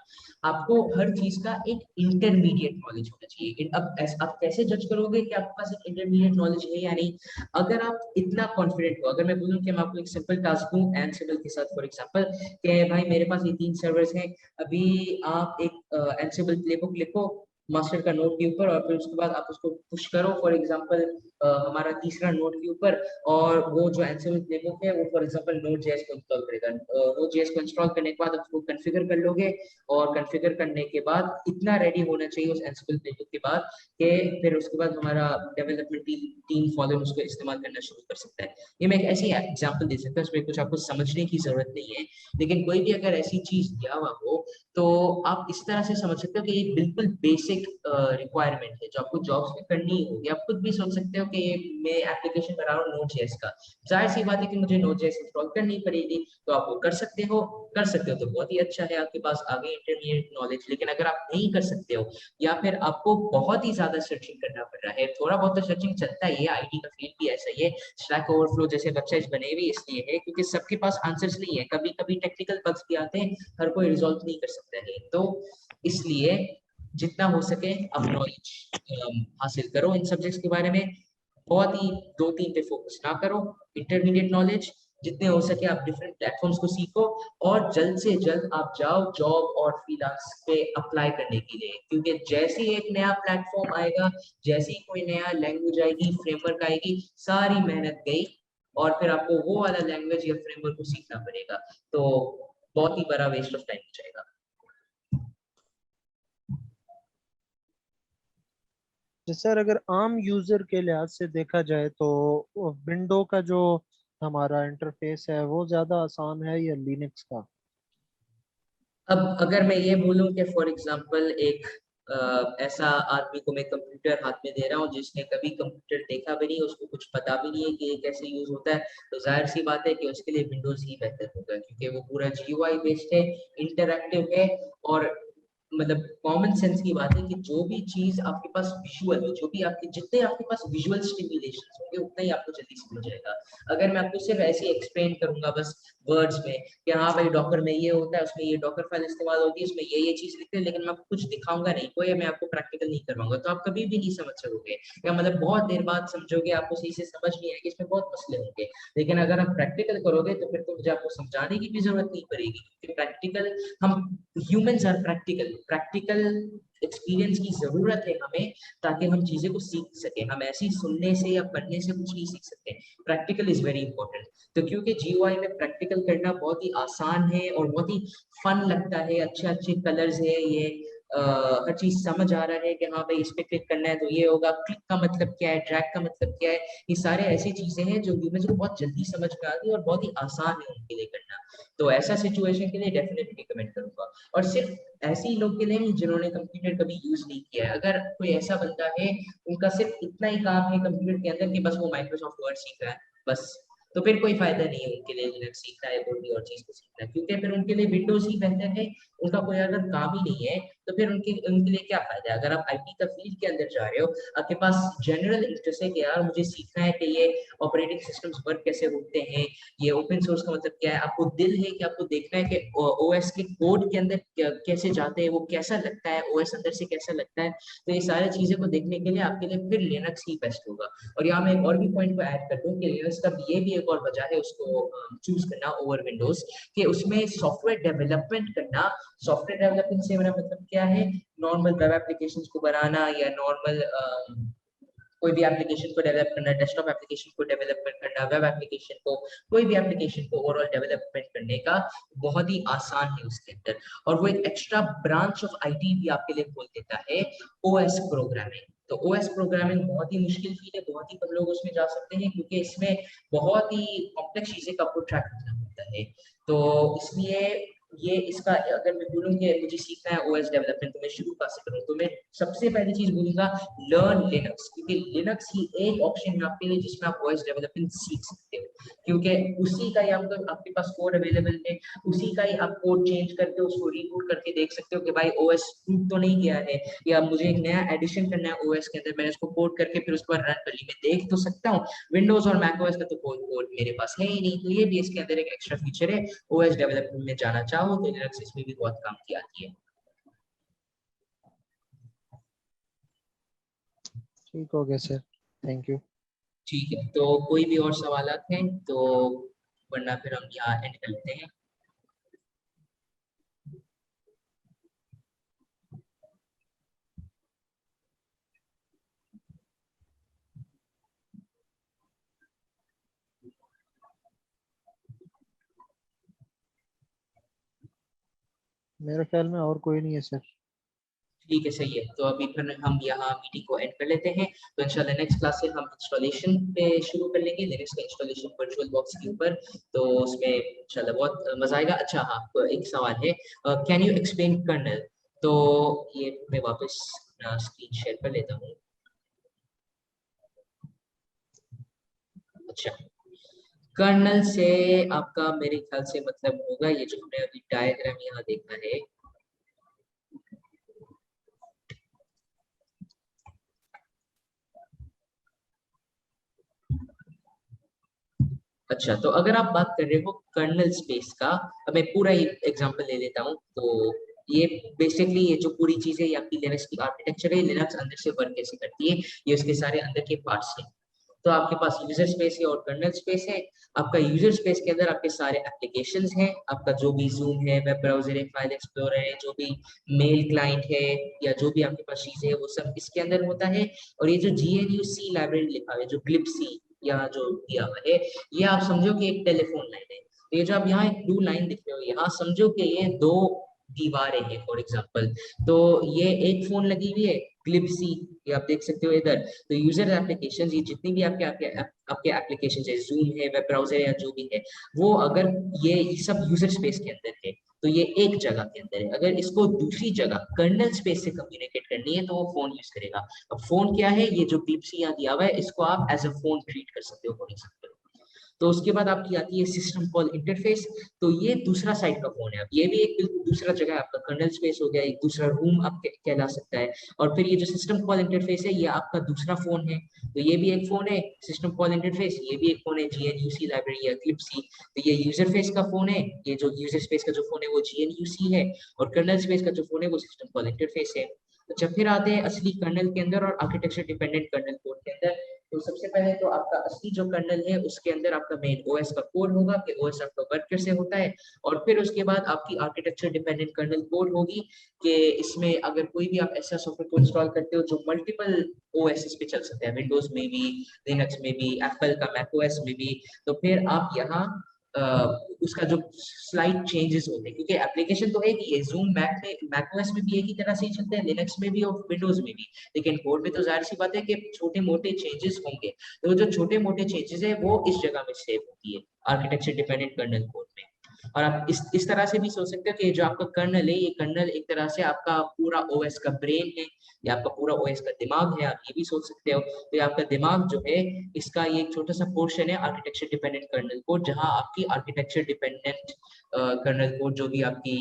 आपको हर चीज का एक इंटरमीडिएट नॉलेज होना चाहिए। अब आप कैसे जज करोगे कि आपके पास एक इंटरमीडिएट नॉलेज है या नहीं? अगर आप इतना कॉन्फिडेंट हो, अगर मैं बोलूं कि मैं आपको एक सिंपल टास्क दूं एनसिबल के साथ, फॉर एग्जांपल, कि भाई मेरे पास ये 3 सर्वर्स हैं, अभी आप एक एनसिबल प्लेबुक लिखो मास्टर का नोट के ऊपर, और फिर उसके बाद आप उसको पुश करो फॉर एग्जांपल हमारा तीसरा नोट के ऊपर, और वो जो एंसिबल प्लेबुक है वो फॉर एग्जांपल नोड जेएस को इंस्टॉल करेगा। नोड जेएस को इंस्टॉल करने के बाद आप उसको कॉन्फ़िगर कर लोगे, और कॉन्फ़िगर करने के बाद इतना रेडी होना चाहिए उस एंसिबल प्लेबुक के बाद कि फिर उसके बाद हमारा डेवलपमेंट टीम फॉलो उसको इस्तेमाल करना शुरू कर सकता है। ये मैं एक ऐसी एग्जांपल दे सकता हूँ, इसमें कुछ आपको समझने की जरूरत नहीं है, लेकिन कोई भी अगर ऐसी चीज दिया हुआ हो तो आप इस तरह से समझ सकते हो कि ये बिल्कुल बेसिक रिक्वायरमेंट है जो आपको जॉब्स में करनी होगी। आप खुद भी सोच सकते हो कि मैं एप्लीकेशन बना रहा हूँ नोड.जेएस का, जाहिर सी बात है कि मुझे नोड.जेएस इंस्टॉल करनी पड़ेगी, तो आप वो कर सकते हो। कर सकते हो तो बहुत ही अच्छा है, आपके पास आगे इंटरमीडिएट नॉलेज। लेकिन अगर आप नहीं कर सकते हो, या फिर आपको बहुत ही ज्यादा सर्चिंग करना पड़ रहा है, थोड़ा बहुत तो सर्चिंग चलता ही है, आईटी का फील्ड भी ऐसा ही है। स्टैक ओवरफ्लो जैसे वेबसाइट्स बने हुए इसलिए है क्योंकि सबके पास आंसर्स नहीं है, कभी कभी टेक्निकल बग्स भी आते हैं, हर कोई रिजॉल्व नहीं कर सकता है। तो इसलिए जितना हो सके आप नॉलेज हासिल करो इन सब्जेक्ट्स के बारे में, बहुत ही 2-3 पे फोकस ना करो, इंटरमीडिएट नॉलेज जितने हो सके आप डिफरेंट प्लेटफॉर्म्स को सीखो, और जल्द से जल्द आप जाओ जॉब और फ्रीलांस पे अप्लाई करने के लिए, क्योंकि जैसे ही एक नया प्लेटफॉर्म आएगा, जैसे ही कोई नया लैंग्वेज आएगी, फ्रेमवर्क आएगी, सारी मेहनत गई, और फिर आपको वो वाला लैंग्वेज या फ्रेमवर्क को सीखना पड़ेगा, तो बहुत ही बड़ा वेस्ट ऑफ टाइम हो जाएगा। सर अगर आम यूजर के लिहाज से देखा जाए तो विंडो का जो हमारा इंटरफेस है वो ज्यादा आसान है या लिनक्स का? अब अगर मैं ये बोलूं कि फॉर एग्जांपल एक ऐसा आदमी को मैं कंप्यूटर हाथ में दे रहा हूँ जिसने कभी कंप्यूटर देखा भी नहीं, उसको कुछ पता भी नहीं है कि ये कैसे यूज होता है, तो जाहिर सी बात है कि उसके लिए विंडोज ही बेहतर होगा, क्योंकि वो पूरा GUI बेस्ड है, इंटरैक्टिव है, और मतलब कॉमन सेंस की बात है कि जो भी चीज आपके पास विजुअल है, जो भी आपके जितने आपके पास विजुअल स्टिमुलेशंस होंगे उतना ही आपको जल्दी समझ आएगा। अगर मैं आपको सिर्फ ऐसे एक्सप्लेन करूंगा बस वर्ड्स में कि हाँ भाई डॉकर में ये होता है, उसमें ये डॉकर फाइल इस्तेमाल होती है, इसमें ये चीज लिखते हैं, लेकिन मैं आपको कुछ दिखाऊंगा नहीं, कोई मैं आपको प्रैक्टिकल नहीं करवाऊंगा, तो आप कभी भी नहीं समझ सकोगे, या मतलब बहुत देर बाद समझोगे, आपको सही से समझ नहीं आएगी, इसमें बहुत मसले होंगे। लेकिन अगर आप प्रैक्टिकल करोगे तो फिर तो मुझे आपको समझाने की भी जरूरत नहीं पड़ेगी, क्योंकि प्रैक्टिकल हम ह्यूमंस आर प्रैक्टिकल एक्सपीरियंस की जरूरत है हमें, ताकि हम चीजें को सीख सके। हम ऐसे ही सुनने से या पढ़ने से कुछ नहीं सीख सकते, प्रैक्टिकल इज वेरी इंपॉर्टेंट। तो क्योंकि GUI में प्रैक्टिकल करना बहुत ही आसान है और बहुत ही फन लगता है, अच्छे अच्छे कलर्स है, ये हर चीज समझ आ रहा है कि हाँ भाई इस पे क्लिक करना है तो ये होगा, क्लिक का मतलब क्या है, ड्रैग का मतलब क्या है, ये सारे ऐसी चीजें हैं जो ह्यूमंस को बहुत जल्दी समझ में आती है और बहुत ही आसान है उनके लिए करना। तो ऐसा सिचुएशन के लिए डेफिनेटली रिकमेंड करूंगा, और सिर्फ ऐसे ही लोग के लिए नहीं जिन्होंने कंप्यूटर कभी यूज नहीं किया है। अगर कोई ऐसा बंदा है उनका सिर्फ इतना ही काम है कंप्यूटर के अंदर कि बस वो माइक्रोसॉफ्ट वर्ड सीख रहा है बस, तो फिर कोई फायदा नहीं है उनके लिए लिनक्स सीखना है, कोई भी और चीज को सीखना है, क्योंकि फिर उनके लिए विंडोज ही बेहतर है। उनका कोई अगर काम ही नहीं है तो फिर उनके उनके लिए क्या फायदा है। अगर आप IT का फील्ड के अंदर जा रहे हो, आपके पास जनरल इंटरेस्ट है कि यार मुझे सीखना है कि ये ऑपरेटिंग सिस्टम्स वर्क कैसे होते हैं, ये ओपन सोर्स का मतलब क्या है, आपको दिल है कि आपको देखना है कि OS के कोड के अंदर कैसे जाते हैं, वो कैसा लगता है, OS अंदर से कैसा लगता है, तो ये सारी चीजें को देखने के लिए आपके लिए फिर लिनक्स ही बेस्ट होगा। और यहाँ मैं एक और भी पॉइंट को ऐड कर दूं कि लिनक्स का ये भी एक और वजह है उसको चूज करना ओवर विंडोज, कि उसमें सॉफ्टवेयर डेवलपमेंट करना, सॉफ्टवेयर डेवलपमेंट से मेरा मतलब क्या है, नॉर्मल वेब एप्लीकेशंस को बनाना या नॉर्मल कोई भी एप्लीकेशन को डेवलप करना, डेस्कटॉप एप्लीकेशन को डेवलपमेंट करना, वेब एप्लीकेशन को, कोई भी एप्लीकेशन को ओवरऑल डेवलपमेंट करने का बहुत ही आसान है उसके अंदर। और वो एक एक्स्ट्रा ब्रांच ऑफ IT भी आपके लिए खोल देता है, OS प्रोग्रामिंग। तो OS प्रोग्रामिंग बहुत ही मुश्किल फील्ड है, बहुत ही कम लोग उसमें जा सकते हैं, क्योंकि इसमें बहुत ही कॉम्प्लेक्स चीजें का आपको ट्रैक करना होता है। तो इसलिए ये इसका अगर मैं बोलूँ कि मुझे सीखना है OS डेवलपमेंट तो मैं शुरू कहाँ से करूँ, तो मैं सबसे पहली चीज बोलूंगा लर्न लिनक्स, क्योंकि लिनक्स ही एक ऑप्शन है आपके लिए जिसमें आप OS डेवलपमेंट सीख सकते हो, क्योंकि उसी का ही आपके पास कोड अवेलेबल है, उसी का ही आप कोड चेंज करके उसको रीबूट करके देख सकते हो कि भाई OS टूट तो नहीं गया है, या मुझे एक नया एडिशन करना है OS के अंदर, मैंने उसको कोड करके फिर उसको रन कर ली, मैं देख तो सकता हूँ। विंडोज और मैक OS का तो कोई कोड मेरे पास है ही नहीं, तो ये भी इसके अंदर एक एक्स्ट्रा फीचर है। OS डेवलपमेंट में जाना चाहो तो लिनक्स इसमें भी बहुत काम की आती है। ठीक हो गया सर, थैंक यू। ठीक है, तो कोई भी और सवालात हैं तो, वरना फिर हम यहाँ एंड कर लेते हैं। मेरे ख्याल में और कोई नहीं है सर। ठीक है, सही है, तो अभी फिर हम यहाँ मीटिंग को एंड कर लेते हैं। तो इंशाल्लाह नेक्स्ट क्लास से हम इंस्टॉलेशन पे शुरू कर लेंगे, लिनक्स का इंस्टॉलेशन वर्चुअल बॉक्स के ऊपर, तो उसमें इंशाल्लाह बहुत मजा आएगा। अच्छा हाँ, एक सवाल है, कैन यू एक्सप्लेन कर्नल, तो ये मैं वापस स्क्रीन शेयर कर लेता हूँ। अच्छा, कर्नल से आपका मेरे ख्याल से मतलब होगा ये जो हमने अभी डायग्राम यहाँ देखा है, अच्छा, तो अगर आप बात कर रहे हो कर्नल स्पेस का, अब मैं पूरा ही एग्जांपल ले लेता हूँ। तो ये बेसिकली ये जो पूरी चीजें ये आपकी लिनक्स की आर्किटेक्चर है, लिनक्स अंदर से वर्क कैसे करती है, ये उसके सारे अंदर के पार्ट्स हैं। तो आपके पास यूजर स्पेस है और कर्नल स्पेस है। आपका यूजर स्पेस के अंदर आपके सारे एप्लीकेशंस हैं, आपका जो भी जूम है, वेब ब्राउजर है, फाइल एक्सप्लोरर है, जो भी मेल क्लाइंट है, या जो भी आपके पास चीजें है वो सब इसके अंदर होता है। और ये जो GNU-C लाइब्रेरी लिखा हुआ है, जो glibc यहाँ जो दिया हुआ है, ये आप समझो कि एक टेलीफोन लाइन है। तो ये जो आप यहाँ एक ब्लू लाइन दिख रहे हो, यहाँ समझो कि ये दो दीवारें हैं फॉर एग्जांपल। तो ये एक फोन लगी हुई है ग्लिब्सी, ये आप देख सकते हो इधर। तो यूजर एप्लीकेशन, ये जितनी भी आपके आपके आपके एप्लीकेशन है, जूम है, वेब ब्राउजर है, या जो भी है, वो अगर ये सब यूजर स्पेस के अंदर है, तो ये एक जगह के अंदर है। अगर इसको दूसरी जगह कर्नल स्पेस से कम्युनिकेट करनी है तो वो फोन यूज करेगा। अब फोन क्या है, ये जो बीपसी यहाँ दिया हुआ है इसको आप एज अ फोन ट्रीट कर सकते हो, बोल सकते हो। तो उसके बाद आपकी आती है सिस्टम कॉल इंटरफेस। तो ये दूसरा साइड का फोन है। अब ये भी एक बिल्कुल दूसरा जगह है, आपका कर्नल स्पेस हो गया, एक दूसरा रूम आप कहला सकता है। और फिर ये जो सिस्टम कॉल इंटरफेस है ये आपका दूसरा फोन है। तो ये भी एक फोन है सिस्टम कॉल इंटरफेस, ये भी एक फोन है GNUC लाइब्रेरी या Eclipse। तो ये यूजर फेस का फोन है, ये जो यूजर स्पेस का जो फोन है वो GNUC है, और कर्नल स्पेस का जो फोन है वो सिस्टम कॉल इंटरफेस है। अच्छा, फिर आते हैं असली कर्नल के अंदर और आर्किटेक्चर डिपेंडेंट कर्नल कोड के अंदर। तो सबसे पहले तो आपका असली जो कर्नल है उसके अंदर आपका मेन ओएस का कोड होगा कि ओएस आपका वर्क कैसे होता है। और फिर उसके बाद आपकी आर्किटेक्चर डिपेंडेंट कर्नल कोड होगी कि इसमें अगर कोई भी आप ऐसा सॉफ्टवेयर को इंस्टॉल करते हो जो मल्टीपल ओएस पे चल सकता है, विंडोज में भी, लिनक्स में भी, एप्पल का मैकओएस में भी, तो फिर आप यहाँ उसका जो स्लाइड चेंजेस होते हैं, क्योंकि एप्लीकेशन तो एक ही है, जूम मैकओएस में भी एक ही तरह से ही चलते हैं, लिनक्स में भी और विंडोज में भी, लेकिन कोड में तो जाहिर सी बात है कि छोटे मोटे चेंजेस होंगे। तो जो छोटे मोटे चेंजेस है वो इस जगह में सेव होती है आर्किटेक्चर डिपेंडेंट कर्नल कोड में। और आप इस तरह से भी सोच सकते हो कि जो आपका कर्नल है, ये कर्नल एक तरह से आपका पूरा ओएस का ब्रेन है, या आपका पूरा ओएस का दिमाग है, आप ये भी सोच सकते हो। तो ये आपका दिमाग जो है इसका ये एक छोटा सा पोर्शन है आर्किटेक्चर डिपेंडेंट कर्नल कोड, जहां आपकी आर्किटेक्चर डिपेंडेंट कर्नल कोड जो भी आपकी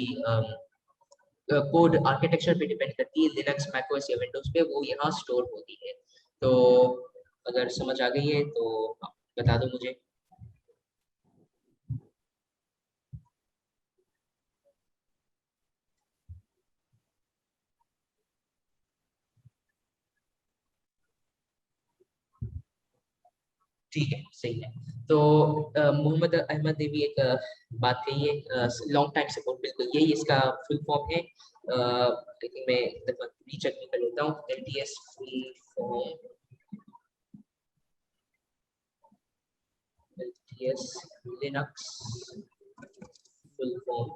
कोड आर्किटेक्चर पे डिपेंड करती है, लिनक्स मैकओएस या विंडोज पे, वो यहाँ स्टोर होती है। तो अगर समझ आ गई है तो बता दो मुझे। ठीक है, सही है। तो मोहम्मद अहमद ने भी एक बात कही है, लॉन्ग टाइम सपोर्ट, बिल्कुल यही इसका फुल फॉर्म है। लेकिन मैं रीचेक भी कर लेता हूँ, LTS full form, LTS Linux full form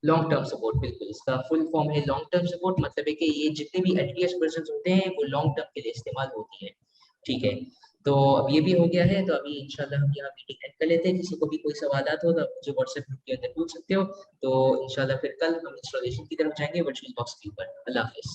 long term support, बिल्कुल इसका फुल फॉर्म है लॉन्ग टर्म सपोर्ट। मतलब है कि ये जितने भी LTS वर्जन होते हैं वो लॉन्ग टर्म के लिए इस्तेमाल होती है। ठीक है, तो अब ये भी हो गया है। तो अभी इंशाल्लाह हम यहाँ मीटिंग एंड कर लेते हैं। किसी को भी कोई सवाल हो तो मुझे व्हाट्सएप ग्रुप के अंदर पूछ सकते हो। तो इंशाल्लाह फिर कल हम इंस्टॉलेशन की तरफ जाएंगे वर्चुअल बॉक्स के ऊपर। अल्लाह हाफिज।